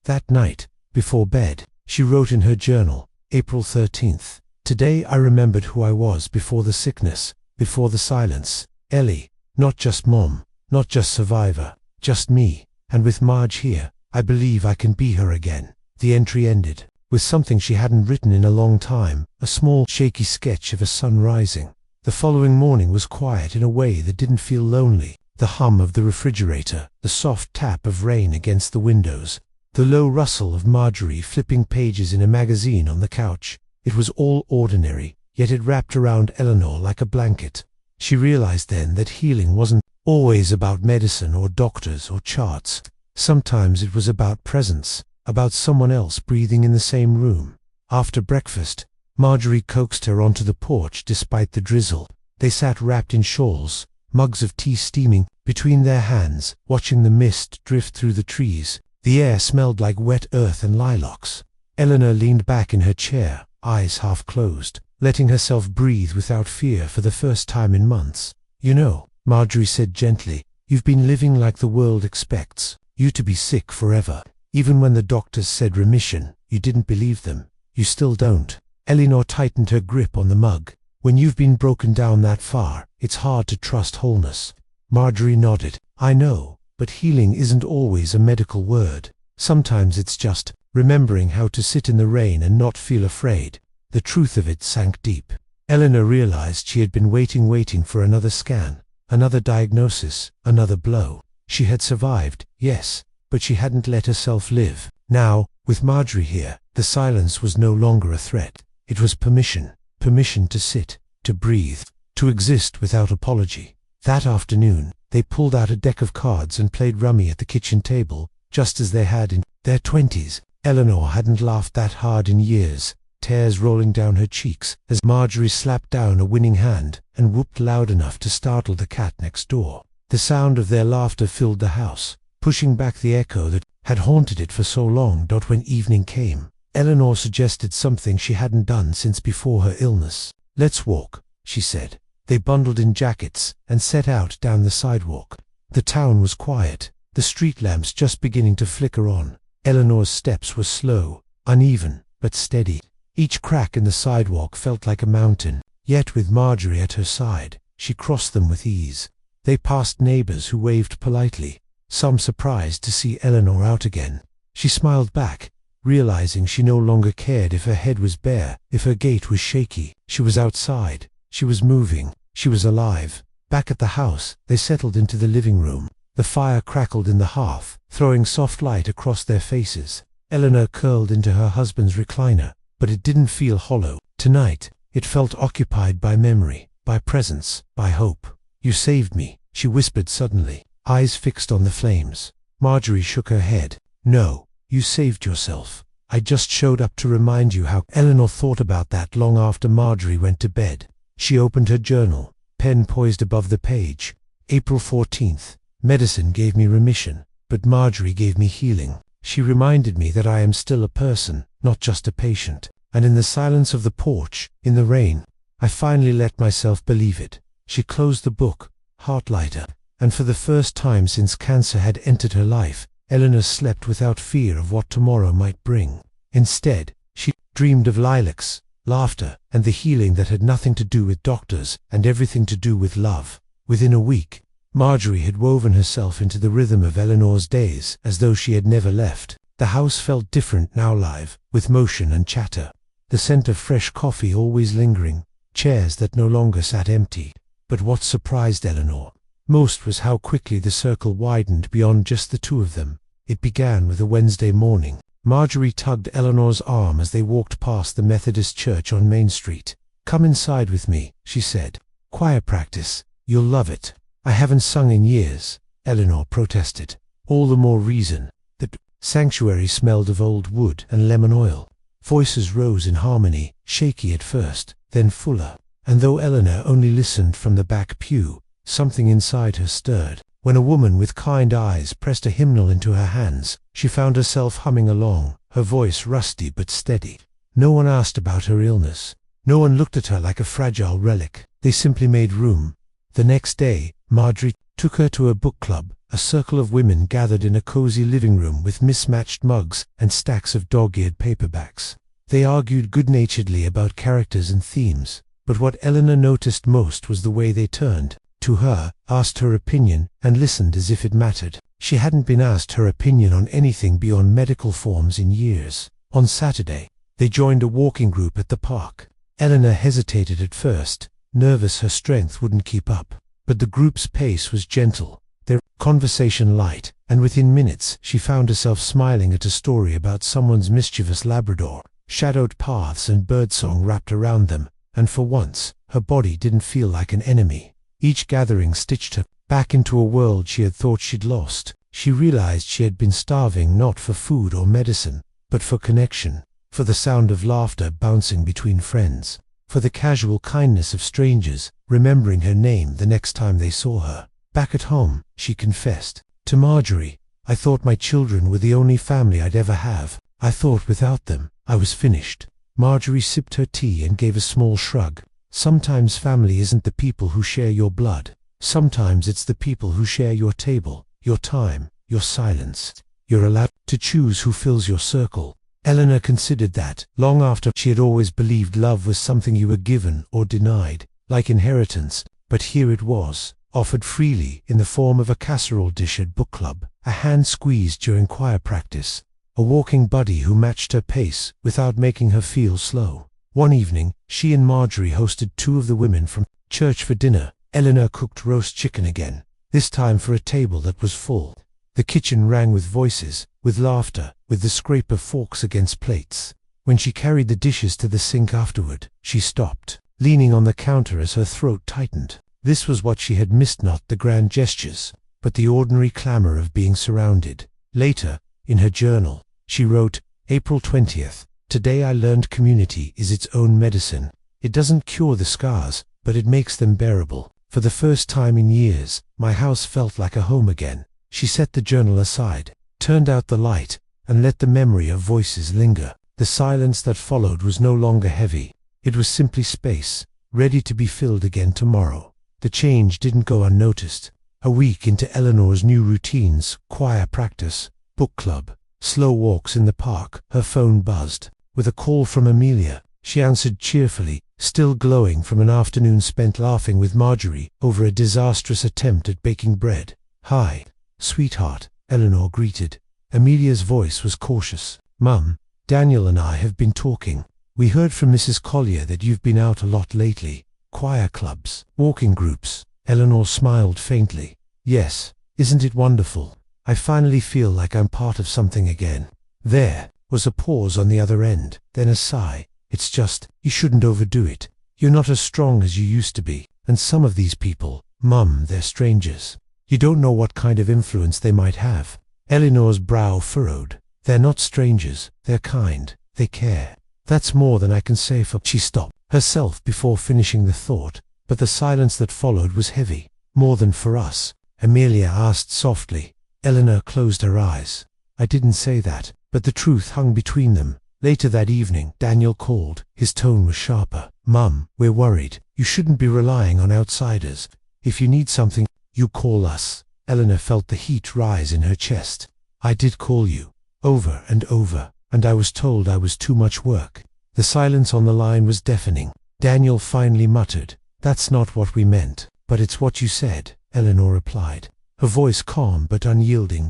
That night, before bed, she wrote in her journal, April 13th, "Today I remembered who I was before the sickness, before the silence. Ellie, not just mom, not just survivor, just me, and with Marge here, I believe I can be her again." The entry ended with something she hadn't written in a long time, a small, shaky sketch of a sun rising. The following morning was quiet in a way that didn't feel lonely. The hum of the refrigerator, the soft tap of rain against the windows, the low rustle of Marjorie flipping pages in a magazine on the couch. It was all ordinary, yet it wrapped around Eleanor like a blanket. She realized then that healing wasn't always about medicine or doctors or charts. Sometimes it was about presence, about someone else breathing in the same room. After breakfast, Marjorie coaxed her onto the porch despite the drizzle. They sat wrapped in shawls, mugs of tea steaming between their hands, watching the mist drift through the trees. The air smelled like wet earth and lilacs. Eleanor leaned back in her chair, eyes half closed, letting herself breathe without fear for the first time in months. "You know," Marjorie said gently, "you've been living like the world expects you to be sick forever. Even when the doctors said remission, you didn't believe them. You still don't." Eleanor tightened her grip on the mug. "When you've been broken down that far, it's hard to trust wholeness." Marjorie nodded. "I know, but healing isn't always a medical word. Sometimes it's just remembering how to sit in the rain and not feel afraid." The truth of it sank deep. Eleanor realized she had been waiting for another scan, another diagnosis, another blow. She had survived, yes, but she hadn't let herself live. Now, with Marjorie here, the silence was no longer a threat. It was permission. Permission to sit, to breathe, to exist without apology. That afternoon, they pulled out a deck of cards and played rummy at the kitchen table, just as they had in their 20s. Eleanor hadn't laughed that hard in years, tears rolling down her cheeks as Marjorie slapped down a winning hand and whooped loud enough to startle the cat next door. The sound of their laughter filled the house, pushing back the echo that had haunted it for so long. When evening came, Eleanor suggested something she hadn't done since before her illness. "Let's walk," she said. They bundled in jackets and set out down the sidewalk. The town was quiet, the street lamps just beginning to flicker on. Eleanor's steps were slow, uneven, but steady. Each crack in the sidewalk felt like a mountain, yet with Marjorie at her side, she crossed them with ease. They passed neighbors who waved politely, some surprised to see Eleanor out again. She smiled back, realizing she no longer cared if her head was bare, if her gait was shaky. She was outside, she was moving, she was alive. Back at the house, they settled into the living room. The fire crackled in the hearth, throwing soft light across their faces. Eleanor curled into her husband's recliner, but it didn't feel hollow. Tonight, it felt occupied by memory, by presence, by hope. "You saved me," she whispered suddenly, eyes fixed on the flames. Marjorie shook her head. "No, you saved yourself. I just showed up to remind you how." Eleanor thought about that long after Marjorie went to bed. She opened her journal, pen poised above the page. "April 14th. Medicine gave me remission, but Marjorie gave me healing. She reminded me that I am still a person, not just a patient." And in the silence of the porch, in the rain, I finally let myself believe it. She closed the book, heart lighter, and for the first time since cancer had entered her life, Eleanor slept without fear of what tomorrow might bring. Instead, she dreamed of lilacs, laughter, and the healing that had nothing to do with doctors and everything to do with love. Within a week, Marjorie had woven herself into the rhythm of Eleanor's days as though she had never left. The house felt different now, live, with motion and chatter. The scent of fresh coffee always lingering, chairs that no longer sat empty. But what surprised Eleanor most was how quickly the circle widened beyond just the two of them. It began with a Wednesday morning. Marjorie tugged Eleanor's arm as they walked past the Methodist church on Main Street. "Come inside with me," she said. "Choir practice. You'll love it." "I haven't sung in years," Eleanor protested. "All the more reason." The sanctuary smelled of old wood and lemon oil. Voices rose in harmony, shaky at first, then fuller. And though Eleanor only listened from the back pew, something inside her stirred. When a woman with kind eyes pressed a hymnal into her hands, she found herself humming along, her voice rusty but steady. No one asked about her illness. No one looked at her like a fragile relic. They simply made room. The next day, Marjorie took her to a book club, a circle of women gathered in a cozy living room with mismatched mugs and stacks of dog-eared paperbacks. They argued good-naturedly about characters and themes, but what Eleanor noticed most was the way they turned to her, asked her opinion, and listened as if it mattered. She hadn't been asked her opinion on anything beyond medical forms in years. On Saturday, they joined a walking group at the park. Eleanor hesitated at first, nervous her strength wouldn't keep up. But the group's pace was gentle, their conversation light, and within minutes she found herself smiling at a story about someone's mischievous Labrador. Shadowed paths and birdsong wrapped around them, and for once, her body didn't feel like an enemy. Each gathering stitched her back into a world she had thought she'd lost. She realized she had been starving not for food or medicine, but for connection, for the sound of laughter bouncing between friends, for the casual kindness of strangers remembering her name the next time they saw her. Back at home, she confessed to Marjorie, "I thought my children were the only family I'd ever have. I thought without them, I was finished." Marjorie sipped her tea and gave a small shrug. "Sometimes family isn't the people who share your blood. Sometimes it's the people who share your table, your time, your silence. You're allowed to choose who fills your circle." Eleanor considered that, long after she had always believed love was something you were given or denied, like inheritance, but here it was, offered freely in the form of a casserole dish at book club, a hand squeeze during choir practice, a walking buddy who matched her pace without making her feel slow. One evening, she and Marjorie hosted two of the women from church for dinner. Eleanor cooked roast chicken again, this time for a table that was full. The kitchen rang with voices, with laughter, with the scrape of forks against plates. When she carried the dishes to the sink afterward, she stopped, leaning on the counter as her throat tightened. This was what she had missed, not the grand gestures, but the ordinary clamor of being surrounded. Later, in her journal, she wrote, "April 20th, today I learned community is its own medicine. It doesn't cure the scars, but it makes them bearable. For the first time in years, my house felt like a home again." She set the journal aside, turned out the light, and let the memory of voices linger. The silence that followed was no longer heavy. It was simply space, ready to be filled again tomorrow. The change didn't go unnoticed. A week into Eleanor's new routines, choir practice, book club, slow walks in the park, her phone buzzed. With a call from Amelia, she answered cheerfully, still glowing from an afternoon spent laughing with Marjorie over a disastrous attempt at baking bread. "Hi, sweetheart," Eleanor greeted. Amelia's voice was cautious. "Mum, Daniel and I have been talking. We heard from Mrs. Collier that you've been out a lot lately. Choir clubs, walking groups." Eleanor smiled faintly. "Yes, isn't it wonderful? I finally feel like I'm part of something again." There was a pause on the other end, then a sigh. "It's just, you shouldn't overdo it. You're not as strong as you used to be. And some of these people, Mum, they're strangers. You don't know what kind of influence they might have." Eleanor's brow furrowed. "They're not strangers, they're kind, they care. That's more than I can say for—" She stopped herself before finishing the thought, but the silence that followed was heavy. "More than for us?" Amelia asked softly. Eleanor closed her eyes. "I didn't say that," but the truth hung between them. Later that evening, Daniel called. His tone was sharper. "Mum, we're worried. You shouldn't be relying on outsiders. If you need something, you call us." Eleanor felt the heat rise in her chest. "I did call you, over and over, and I was told I was too much work." The silence on the line was deafening. Daniel finally muttered, "That's not what we meant, but it's what you said," Eleanor replied, her voice calm but unyielding.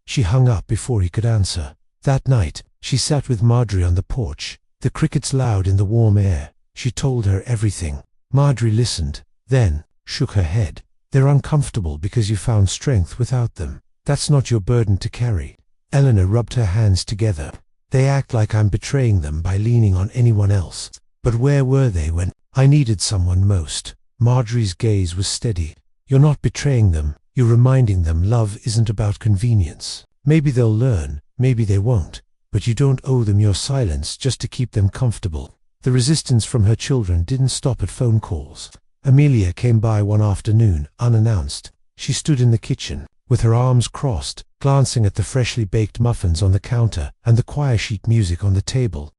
She hung up before he could answer. That night, she sat with Marjorie on the porch, the crickets loud in the warm air. She told her everything. Marjorie listened, then shook her head. "They're uncomfortable because you found strength without them. That's not your burden to carry." Eleanor rubbed her hands together. "They act like I'm betraying them by leaning on anyone else. But where were they when I needed someone most?" Marjorie's gaze was steady. "You're not betraying them, you're reminding them love isn't about convenience. Maybe they'll learn, maybe they won't, but you don't owe them your silence just to keep them comfortable." The resistance from her children didn't stop at phone calls. Amelia came by one afternoon, unannounced. She stood in the kitchen, with her arms crossed, glancing at the freshly baked muffins on the counter and the choir sheet music on the table.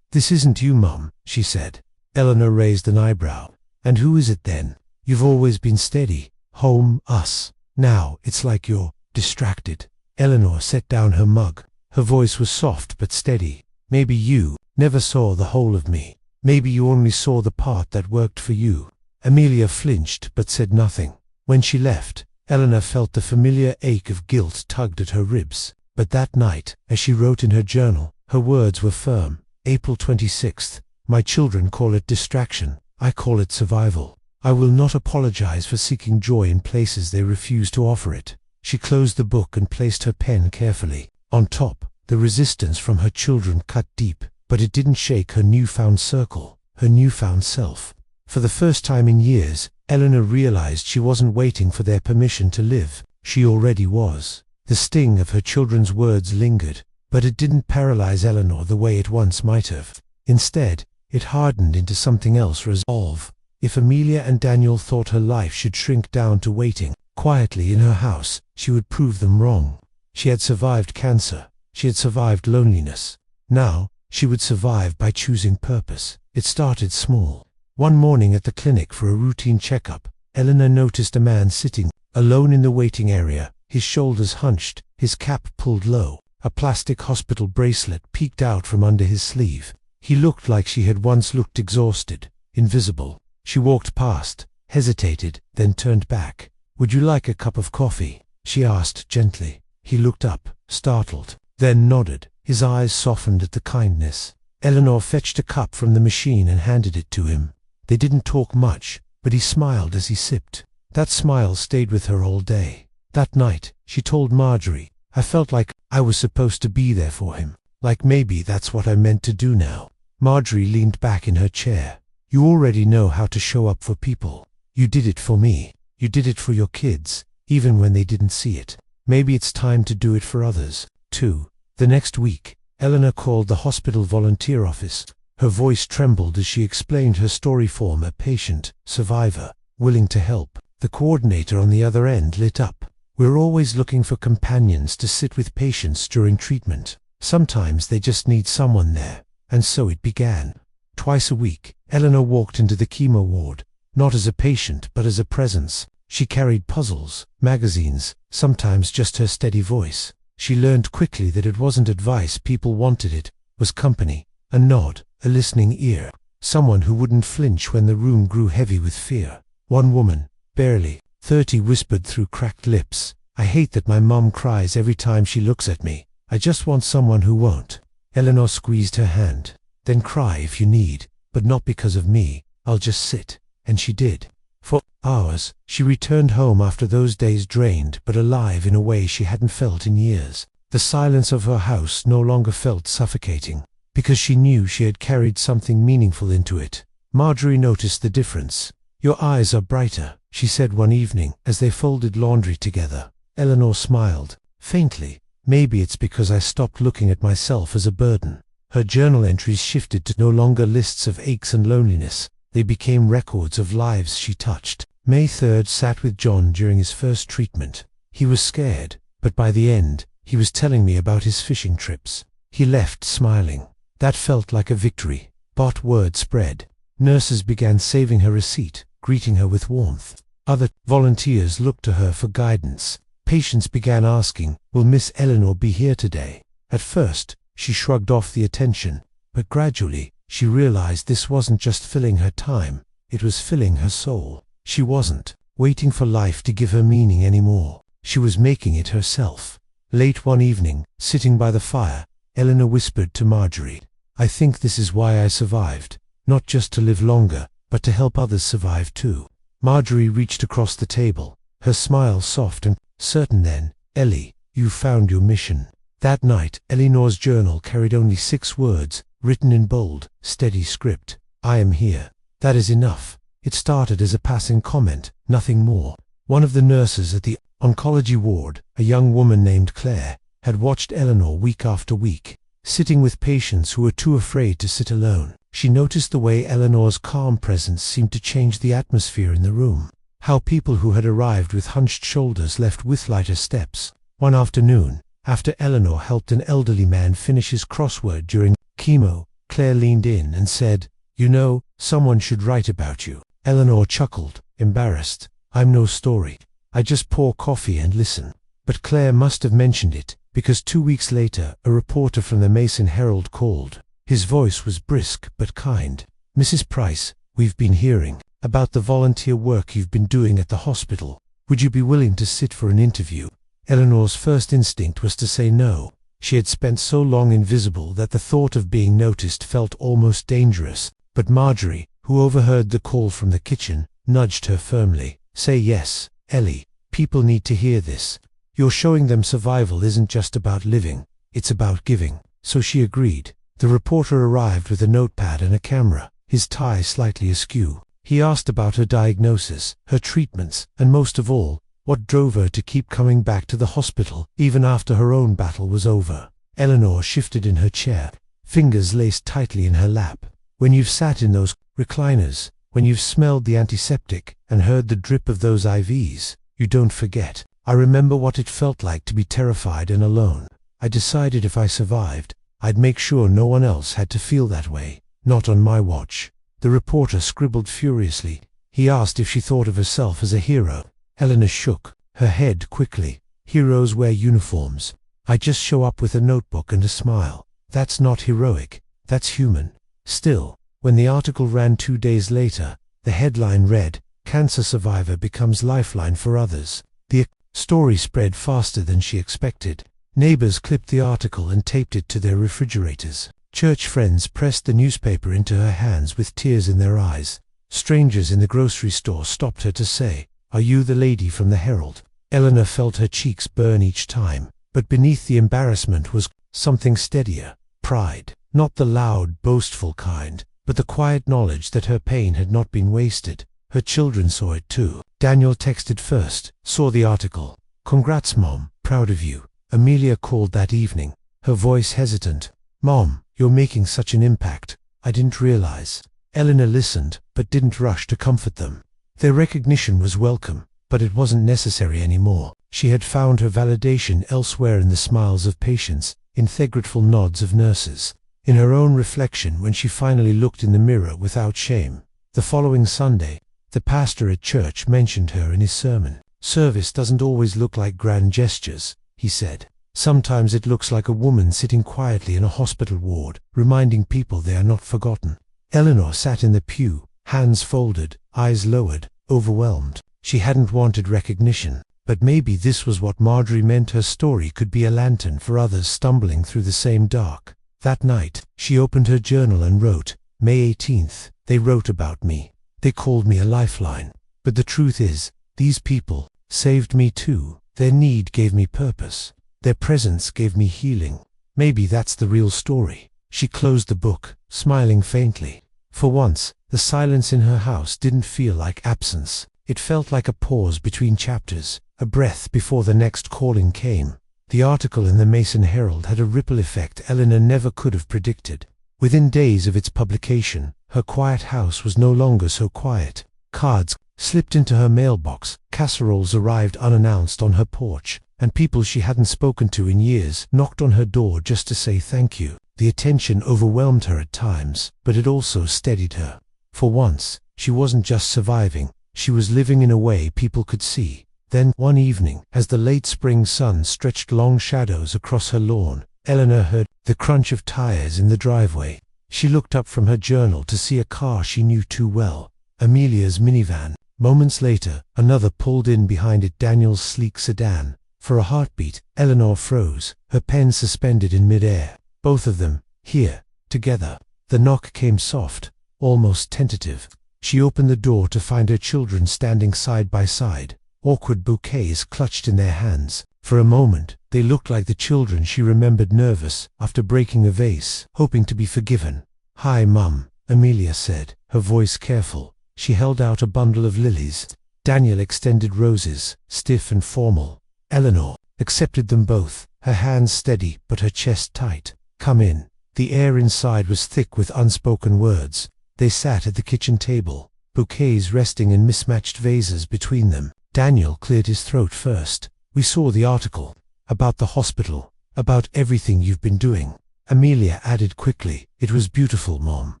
"This isn't you, Mum," she said. Eleanor raised an eyebrow. "And who is it then? You've always been steady. Home, us. Now it's like you're distracted." Eleanor set down her mug. Her voice was soft but steady. "Maybe you never saw the whole of me. Maybe you only saw the part that worked for you." Amelia flinched but said nothing. When she left, Eleanor felt the familiar ache of guilt tugged at her ribs. But that night, as she wrote in her journal, her words were firm. "April 26th, my children call it distraction. I call it survival. I will not apologize for seeking joy in places they refuse to offer it." She closed the book and placed her pen carefully. On top, the resistance from her children cut deep, but it didn't shake her newfound circle, her newfound self. For the first time in years, Eleanor realized she wasn't waiting for their permission to live. She already was. The sting of her children's words lingered, but it didn't paralyze Eleanor the way it once might have. Instead, it hardened into something else: resolve. If Amelia and Daniel thought her life should shrink down to waiting quietly in her house, she would prove them wrong. She had survived cancer. She had survived loneliness. Now, she would survive by choosing purpose. It started small. One morning at the clinic for a routine checkup, Eleanor noticed a man sitting alone in the waiting area, his shoulders hunched, his cap pulled low. A plastic hospital bracelet peeked out from under his sleeve. He looked like she had once looked, exhausted, invisible. She walked past, hesitated, then turned back. "Would you like a cup of coffee?" she asked gently. He looked up, startled, then nodded. His eyes softened at the kindness. Eleanor fetched a cup from the machine and handed it to him. They didn't talk much, but he smiled as he sipped. That smile stayed with her all day. That night, she told Marjorie, "I felt like I was supposed to be there for him. Like maybe that's what I meant to do now." Marjorie leaned back in her chair. "You already know how to show up for people. You did it for me. You did it for your kids, even when they didn't see it. Maybe it's time to do it for others, too." The next week, Eleanor called the hospital volunteer office. Her voice trembled as she explained her story. Former patient, survivor, willing to help. The coordinator on the other end lit up. "We're always looking for companions to sit with patients during treatment. Sometimes they just need someone there." And so it began. Twice a week, Eleanor walked into the chemo ward, not as a patient but as a presence. She carried puzzles, magazines, sometimes just her steady voice. She learned quickly that it wasn't advice people wanted, it was company, a nod, a listening ear, someone who wouldn't flinch when the room grew heavy with fear. One woman, barely 30, whispered through cracked lips, "I hate that my mom cries every time she looks at me. I just want someone who won't." Eleanor squeezed her hand. "Then cry if you need, but not because of me. I'll just sit." And she did. For hours, she returned home after those days, drained but alive in a way she hadn't felt in years. The silence of her house no longer felt suffocating, because she knew she had carried something meaningful into it. Marjorie noticed the difference. "Your eyes are brighter," she said one evening as they folded laundry together. Eleanor smiled, faintly. "Maybe it's because I stopped looking at myself as a burden." Her journal entries shifted to no longer lists of aches and loneliness. They became records of lives she touched. May 3rd sat with John during his first treatment. He was scared, but by the end, he was telling me about his fishing trips. He left smiling. That felt like a victory. But word spread. Nurses began saving her receipt, greeting her with warmth. Other volunteers looked to her for guidance. Patients began asking, "Will Miss Eleanor be here today?" At first, she shrugged off the attention, but gradually, she realized this wasn't just filling her time, it was filling her soul. She wasn't waiting for life to give her meaning anymore. She was making it herself. Late one evening, sitting by the fire, Eleanor whispered to Marjorie, "I think this is why I survived. Not just to live longer, but to help others survive too." Marjorie reached across the table, her smile soft and certain. "Then, Ellie, you found your mission." That night, Eleanor's journal carried only 6 words, written in bold, steady script. "I am here. That is enough." It started as a passing comment, nothing more. One of the nurses at the oncology ward, a young woman named Claire, had watched Eleanor week after week, sitting with patients who were too afraid to sit alone. She noticed the way Eleanor's calm presence seemed to change the atmosphere in the room, how people who had arrived with hunched shoulders left with lighter steps. One afternoon, after Eleanor helped an elderly man finish his crossword during chemo, Claire leaned in and said, "You know, someone should write about you." Eleanor chuckled, embarrassed. "I'm no story. I just pour coffee and listen." But Claire must have mentioned it, because 2 weeks later, a reporter from the Mason Herald called. His voice was brisk but kind. "Mrs. Price, we've been hearing about the volunteer work you've been doing at the hospital. Would you be willing to sit for an interview?" Eleanor's first instinct was to say no. She had spent so long invisible that the thought of being noticed felt almost dangerous. But Marjorie, who overheard the call from the kitchen, nudged her firmly. "Say yes, Ellie. People need to hear this. You're showing them survival isn't just about living, it's about giving." So she agreed. The reporter arrived with a notepad and a camera, his tie slightly askew. He asked about her diagnosis, her treatments, and most of all, what drove her to keep coming back to the hospital, even after her own battle was over. Eleanor shifted in her chair, fingers laced tightly in her lap. "When you've sat in those recliners, When you've smelled the antiseptic and heard the drip of those IVs, you don't forget. I remember what it felt like to be terrified and alone. I decided if I survived, I'd make sure no one else had to feel that way. Not on my watch." The reporter scribbled furiously. He asked if she thought of herself as a hero. Eleanor shook her head quickly. "Heroes wear uniforms. I just show up with a notebook and a smile. That's not heroic. That's human." Still, when the article ran 2 days later, the headline read, "Cancer survivor becomes lifeline for others." The story spread faster than she expected. Neighbors clipped the article and taped it to their refrigerators. Church friends pressed the newspaper into her hands with tears in their eyes. Strangers in the grocery store stopped her to say, "Are you the lady from the Herald?" Eleanor felt her cheeks burn each time, but beneath the embarrassment was something steadier, pride. Not the loud, boastful kind, but the quiet knowledge that her pain had not been wasted. Her children saw it too. Daniel texted first, saw the article. "Congrats, Mom, proud of you." Amelia called that evening, her voice hesitant. "Mom, you're making such an impact. I didn't realize." Eleanor listened, but didn't rush to comfort them. Their recognition was welcome, but it wasn't necessary anymore. She had found her validation elsewhere, in the smiles of patients, in the grateful nods of nurses, in her own reflection when she finally looked in the mirror without shame. The following Sunday, the pastor at church mentioned her in his sermon. "Service doesn't always look like grand gestures," he said. "Sometimes it looks like a woman sitting quietly in a hospital ward, reminding people they are not forgotten." Eleanor sat in the pew, hands folded, eyes lowered, overwhelmed. She hadn't wanted recognition, but maybe this was what Marjorie meant. Her story could be a lantern for others stumbling through the same dark. That night, she opened her journal and wrote, "May 18th, they wrote about me. They called me a lifeline. But the truth is, these people saved me too. Their need gave me purpose. Their presence gave me healing. Maybe that's the real story." She closed the book, smiling faintly. For once, the silence in her house didn't feel like absence. It felt like a pause between chapters, a breath before the next calling came. The article in the Mason Herald had a ripple effect Eleanor never could have predicted. Within days of its publication, her quiet house was no longer so quiet. Cards slipped into her mailbox, casseroles arrived unannounced on her porch, and people she hadn't spoken to in years knocked on her door just to say thank you. The attention overwhelmed her at times, but it also steadied her. For once, she wasn't just surviving, she was living in a way people could see. Then, one evening, as the late spring sun stretched long shadows across her lawn, Eleanor heard the crunch of tires in the driveway. She looked up from her journal to see a car she knew too well, Amelia's minivan. Moments later, another pulled in behind it, Daniel's sleek sedan. For a heartbeat, Eleanor froze, her pen suspended in midair. Both of them, here, together. The knock came soft, almost tentative. She opened the door to find her children standing side by side, awkward bouquets clutched in their hands. For a moment, they looked like the children she remembered, nervous after breaking a vase, hoping to be forgiven. "Hi, Mum," Amelia said, her voice careful. She held out a bundle of lilies. Daniel extended roses, stiff and formal. Eleanor accepted them both, her hands steady but her chest tight. "Come in." The air inside was thick with unspoken words. They sat at the kitchen table, bouquets resting in mismatched vases between them. Daniel cleared his throat first. "We saw the article. About the hospital. About everything you've been doing." Amelia added quickly, "It was beautiful, Mom.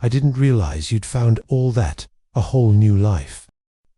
I didn't realize you'd found all that. A whole new life."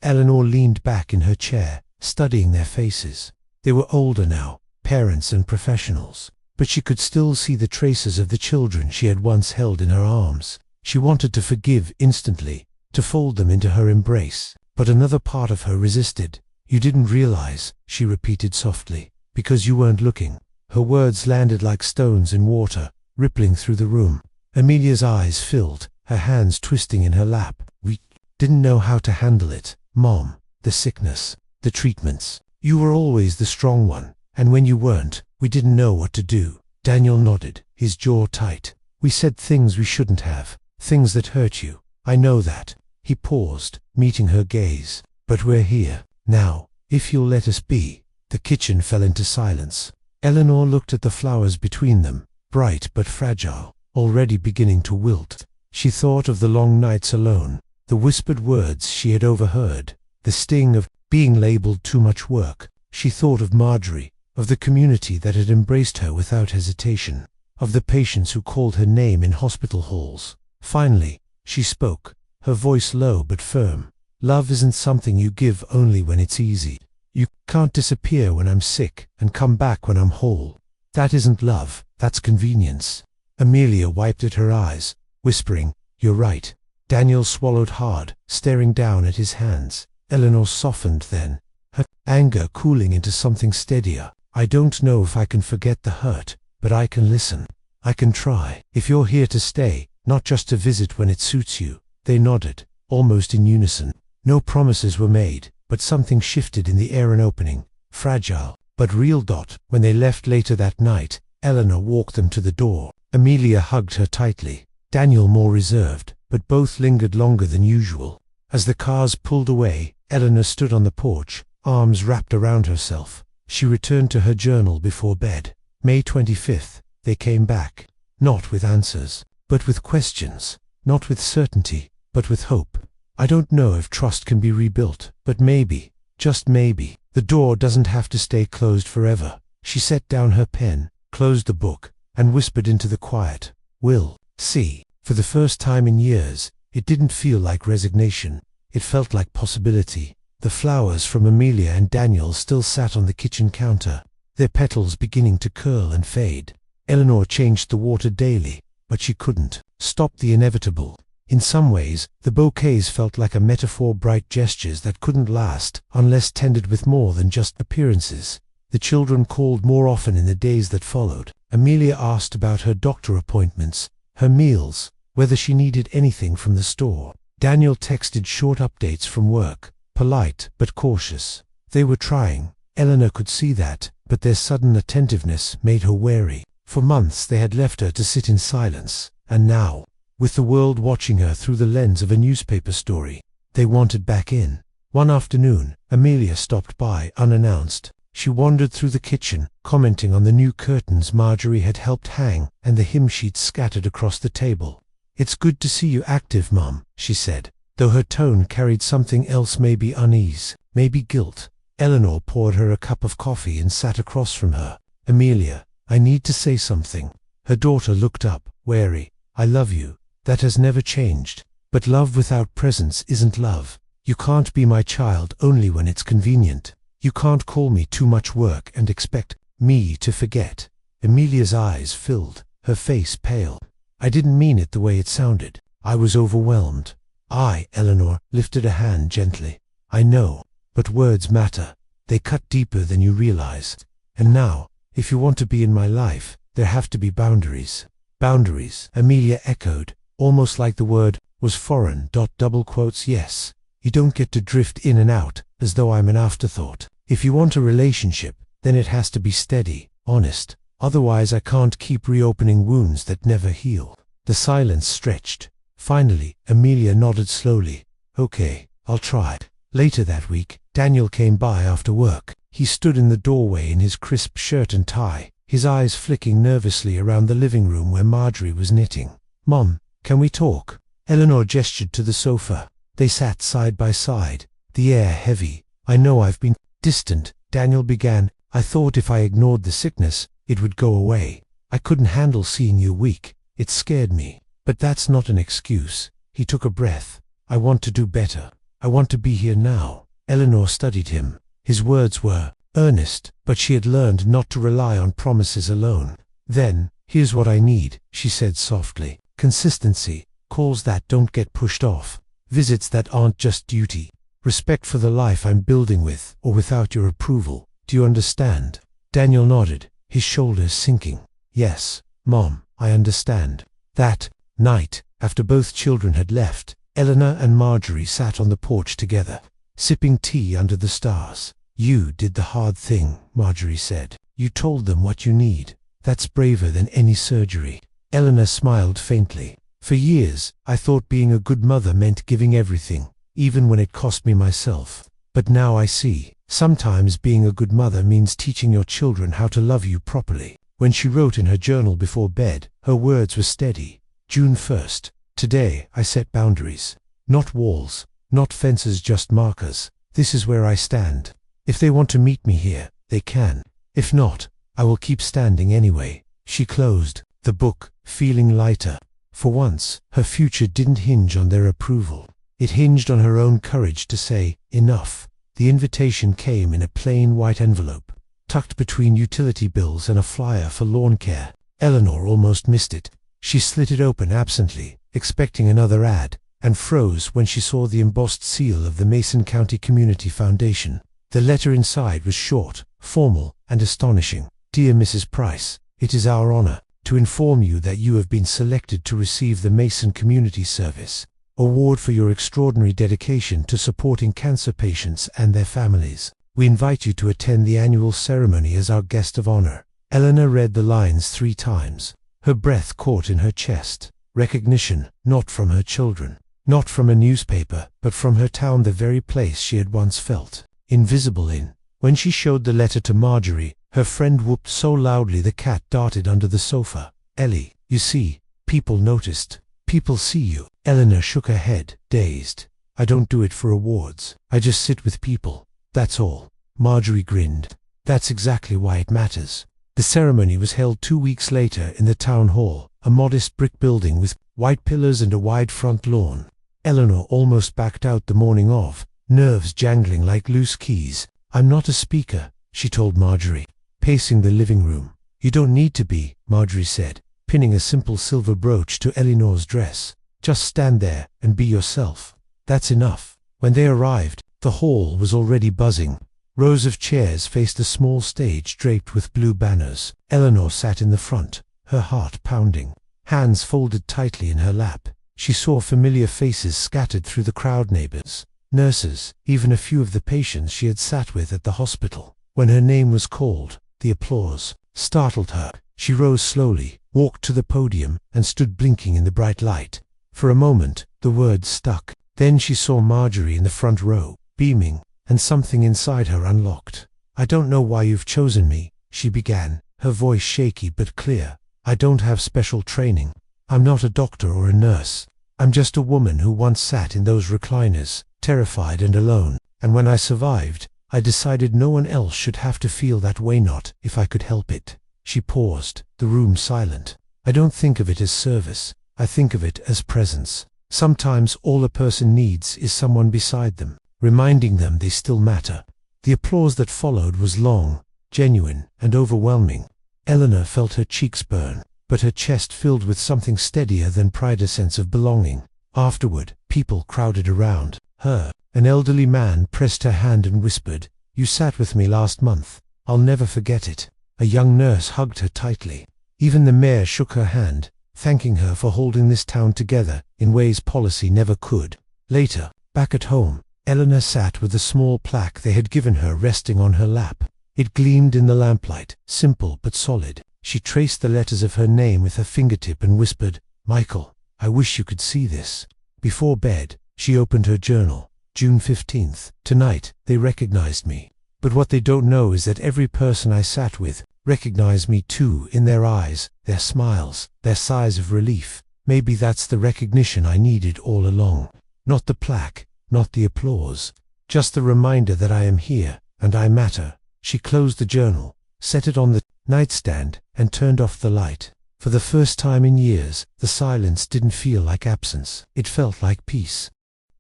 Eleanor leaned back in her chair, studying their faces. They were older now, parents and professionals, but she could still see the traces of the children she had once held in her arms. She wanted to forgive instantly, to fold them into her embrace, but another part of her resisted. "You didn't realize," she repeated softly, "because you weren't looking." Her words landed like stones in water, rippling through the room. Amelia's eyes filled, her hands twisting in her lap. "We didn't know how to handle it, Mom. The sickness, the treatments. You were always the strong one, and when you weren't, we didn't know what to do." Daniel nodded, his jaw tight. "We said things we shouldn't have, things that hurt you. I know that." He paused, meeting her gaze. "But we're here, now, if you'll let us be." The kitchen fell into silence. Eleanor looked at the flowers between them, bright but fragile, already beginning to wilt. She thought of the long nights alone, The whispered words she had overheard, the sting of being labeled too much work. She thought of Marjorie, of the community that had embraced her without hesitation, of the patients who called her name in hospital halls. Finally, she spoke, her voice low but firm. Love isn't something you give only when it's easy. You can't disappear when I'm sick and come back when I'm whole. That isn't love, that's convenience. Amelia wiped at her eyes, whispering, "You're right." Daniel swallowed hard, staring down at his hands. Eleanor softened then, her anger cooling into something steadier. "I don't know if I can forget the hurt, but I can listen. I can try. If you're here to stay, not just to visit when it suits you." They nodded, almost in unison. No promises were made, but something shifted in the air, an opening, fragile, but real. When they left later that night, Eleanor walked them to the door. Amelia hugged her tightly, Daniel more reserved, but both lingered longer than usual. As the cars pulled away, Eleanor stood on the porch, arms wrapped around herself. She returned to her journal before bed. May 25th, they came back, not with answers, but with questions, not with certainty, but with hope. "I don't know if trust can be rebuilt, but maybe, just maybe, the door doesn't have to stay closed forever." She set down her pen, closed the book, and whispered into the quiet, "We'll see." For the first time in years, it didn't feel like resignation. It felt like possibility. The flowers from Amelia and Daniel still sat on the kitchen counter, their petals beginning to curl and fade. Eleanor changed the water daily, but she couldn't stop the inevitable. In some ways, the bouquets felt like a metaphor, bright gestures that couldn't last unless tended with more than just appearances. The children called more often in the days that followed. Amelia asked about her doctor appointments, her meals, whether she needed anything from the store. Daniel texted short updates from work, polite but cautious. They were trying. Eleanor could see that, but their sudden attentiveness made her wary. For months they had left her to sit in silence, and now, with the world watching her through the lens of a newspaper story, they wanted back in. One afternoon, Amelia stopped by unannounced. She wandered through the kitchen, commenting on the new curtains Marjorie had helped hang and the hymn sheets scattered across the table. "It's good to see you active, Mom," she said, though her tone carried something else, maybe unease, maybe guilt. Eleanor poured her a cup of coffee and sat across from her. "Amelia, I need to say something." Her daughter looked up, wary. "I love you. That has never changed. But love without presence isn't love. You can't be my child only when it's convenient. You can't call me too much work and expect me to forget." Amelia's eyes filled, her face pale. "I didn't mean it the way it sounded. I was overwhelmed." Eleanor lifted a hand gently. "I know, but words matter. They cut deeper than you realize. And now, if you want to be in my life, there have to be boundaries." "Boundaries," Amelia echoed, almost like the word was foreign. Double quotes, "Yes. You don't get to drift in and out, as though I'm an afterthought. If you want a relationship, then it has to be steady, honest. Otherwise I can't keep reopening wounds that never heal." The silence stretched. Finally, Amelia nodded slowly. "Okay, I'll try." Later that week, Daniel came by after work. He stood in the doorway in his crisp shirt and tie, his eyes flicking nervously around the living room where Marjorie was knitting. "Mom, can we talk?" Eleanor gestured to the sofa. They sat side by side, the air heavy. "I know I've been distant," Daniel began. "I thought if I ignored the sickness, it would go away. I couldn't handle seeing you weak. It scared me. But that's not an excuse." He took a breath. "I want to do better. I want to be here now." Eleanor studied him. His words were earnest, but she had learned not to rely on promises alone. "Then, here's what I need," she said softly. "Consistency. Calls that don't get pushed off. Visits that aren't just duty. Respect for the life I'm building with or without your approval. Do you understand?" Daniel nodded, his shoulders sinking. "Yes, Mom, I understand." That night, after both children had left, Eleanor and Marjorie sat on the porch together, sipping tea under the stars. "You did the hard thing," Marjorie said. "You told them what you need. That's braver than any surgery." Eleanor smiled faintly. "For years, I thought being a good mother meant giving everything, even when it cost me myself. But now I see, sometimes being a good mother means teaching your children how to love you properly." When she wrote in her journal before bed, her words were steady. "June 1st. Today I set boundaries. Not walls, not fences, just markers. This is where I stand. If they want to meet me here, they can. If not, I will keep standing anyway. She closed the book, feeling lighter. For once, her future didn't hinge on their approval. It hinged on her own courage to say, enough. The invitation came in a plain white envelope, tucked between utility bills and a flyer for lawn care. Eleanor almost missed it. She slit it open absently, expecting another ad, and froze when she saw the embossed seal of the Mason County Community Foundation. The letter inside was short, formal, and astonishing. Dear Mrs. Price, it is our honor to inform you that you have been selected to receive the Mason Community Service Award for your extraordinary dedication to supporting cancer patients and their families. We invite you to attend the annual ceremony as our guest of honor. Eleanor read the lines 3 times. Her breath caught in her chest. Recognition, not from her children, not from a newspaper, but from her town, the very place she had once felt invisible in. When she showed the letter to Marjorie, her friend whooped so loudly the cat darted under the sofa. Ellie, you see, people noticed. People see you. Eleanor shook her head, dazed. I don't do it for awards. I just sit with people. That's all. Marjorie grinned. That's exactly why it matters. The ceremony was held 2 weeks later in the town hall, a modest brick building with white pillars and a wide front lawn. Eleanor almost backed out the morning of, nerves jangling like loose keys. I'm not a speaker, she told Marjorie, pacing the living room. You don't need to be, Marjorie said, pinning a simple silver brooch to Eleanor's dress. Just stand there and be yourself. That's enough. When they arrived, the hall was already buzzing. Rows of chairs faced a small stage draped with blue banners. Eleanor sat in the front, her heart pounding, hands folded tightly in her lap. She saw familiar faces scattered through the crowd, neighbors, nurses, even a few of the patients she had sat with at the hospital. When her name was called, the applause startled her. She rose slowly, walked to the podium, and stood blinking in the bright light. For a moment, the words stuck. Then she saw Marjorie in the front row, beaming, and something inside her unlocked. I don't know why you've chosen me, she began, her voice shaky but clear. I don't have special training. I'm not a doctor or a nurse. I'm just a woman who once sat in those recliners, terrified and alone. And when I survived, I decided no one else should have to feel that way, not if I could help it. She paused, the room silent. I don't think of it as service. I think of it as presence. Sometimes all a person needs is someone beside them, reminding them they still matter. The applause that followed was long, genuine, and overwhelming. Eleanor felt her cheeks burn, but her chest filled with something steadier than pride, a sense of belonging. Afterward, people crowded around her. An elderly man pressed her hand and whispered, "You sat with me last month. I'll never forget it." A young nurse hugged her tightly. Even the mayor shook her hand, thanking her for holding this town together in ways policy never could. Later, back at home, Eleanor sat with the small plaque they had given her resting on her lap. It gleamed in the lamplight, simple but solid. She traced the letters of her name with her fingertip and whispered, "Michael, I wish you could see this." Before bed, she opened her journal. June 15th. Tonight, they recognized me. But what they don't know is that every person I sat with recognized me too, in their eyes, their smiles, their sighs of relief. Maybe that's the recognition I needed all along. Not the plaque, not the applause. Just the reminder that I am here, and I matter. She closed the journal, set it on the nightstand, and turned off the light. For the first time in years, the silence didn't feel like absence. It felt like peace.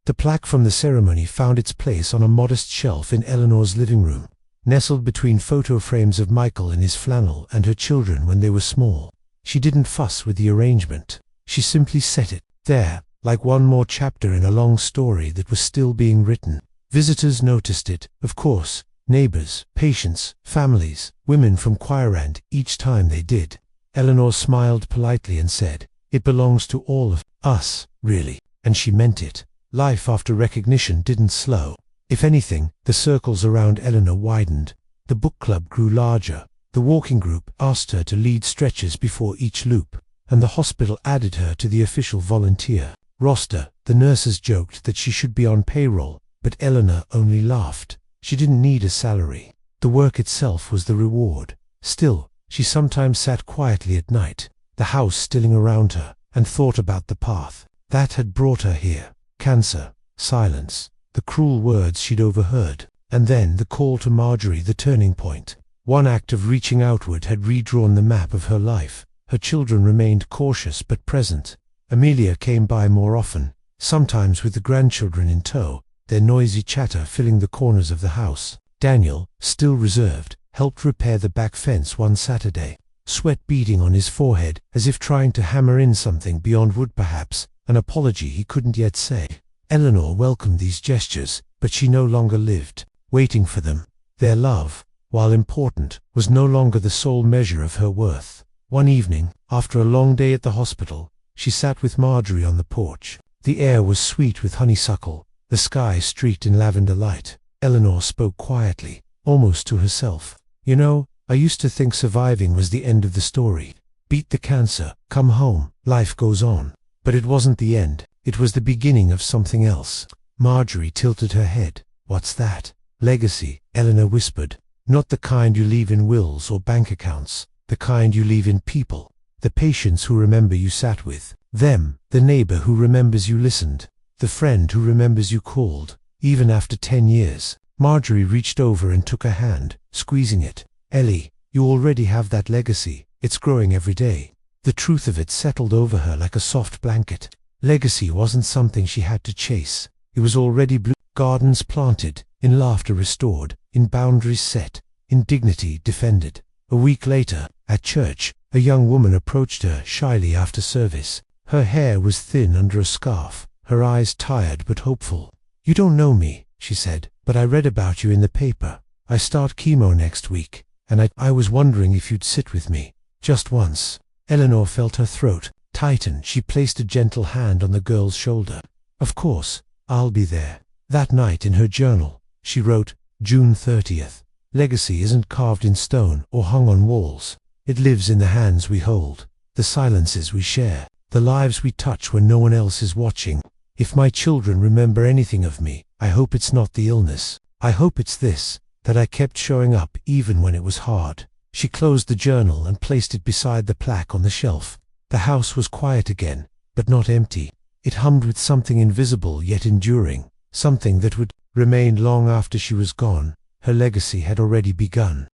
The plaque from the ceremony found its place on a modest shelf in Eleanor's living room, nestled between photo frames of Michael in his flannel and her children when they were small. She didn't fuss with the arrangement. She simply set it there, like one more chapter in a long story that was still being written. Visitors noticed it, of course, neighbors, patients, families, women from Choirand, each time they did. Eleanor smiled politely and said, "It belongs to all of us, really." And she meant it. Life after recognition didn't slow. If anything, the circles around Eleanor widened. The book club grew larger. The walking group asked her to lead stretches before each loop, and the hospital added her to the official volunteer roster. The nurses joked that she should be on payroll, but Eleanor only laughed. She didn't need a salary. The work itself was the reward. Still, she sometimes sat quietly at night, the house stilling around her, and thought about the path that had brought her here. Cancer, silence, the cruel words she'd overheard, and then the call to Marjorie, the turning point. One act of reaching outward had redrawn the map of her life. Her children remained cautious but present. Amelia came by more often, sometimes with the grandchildren in tow, their noisy chatter filling the corners of the house. Daniel, still reserved, helped repair the back fence one Saturday, sweat beading on his forehead, as if trying to hammer in something beyond wood, perhaps, an apology he couldn't yet say. Eleanor welcomed these gestures, but she no longer lived, waiting for them. Their love, while important, was no longer the sole measure of her worth. One evening, after a long day at the hospital, she sat with Marjorie on the porch. The air was sweet with honeysuckle, the sky streaked in lavender light. Eleanor spoke quietly, almost to herself. "You know, I used to think surviving was the end of the story. Beat the cancer, come home, life goes on. But it wasn't the end, it was the beginning of something else." Marjorie tilted her head. "What's that?" "Legacy," Eleanor whispered. "Not the kind you leave in wills or bank accounts, the kind you leave in people. The patients who remember you sat with them, the neighbor who remembers you listened, the friend who remembers you called, even after 10 years. Marjorie reached over and took her hand, squeezing it. "Ellie, you already have that legacy. It's growing every day." The truth of it settled over her like a soft blanket. Legacy wasn't something she had to chase. It was already blue. Gardens planted, in laughter restored, in boundaries set, in dignity defended. A week later, at church, a young woman approached her shyly after service. Her hair was thin under a scarf, her eyes tired but hopeful. "You don't know me," she said, "but I read about you in the paper. I start chemo next week, and I was wondering if you'd sit with me, just once." Eleanor felt her throat tighten. She placed a gentle hand on the girl's shoulder. "Of course, I'll be there." That night in her journal, she wrote, June 30th. "Legacy isn't carved in stone or hung on walls. It lives in the hands we hold, the silences we share, the lives we touch when no one else is watching. If my children remember anything of me, I hope it's not the illness. I hope it's this, that I kept showing up even when it was hard." She closed the journal and placed it beside the plaque on the shelf. The house was quiet again, but not empty. It hummed with something invisible yet enduring, something that would remain long after she was gone. Her legacy had already begun.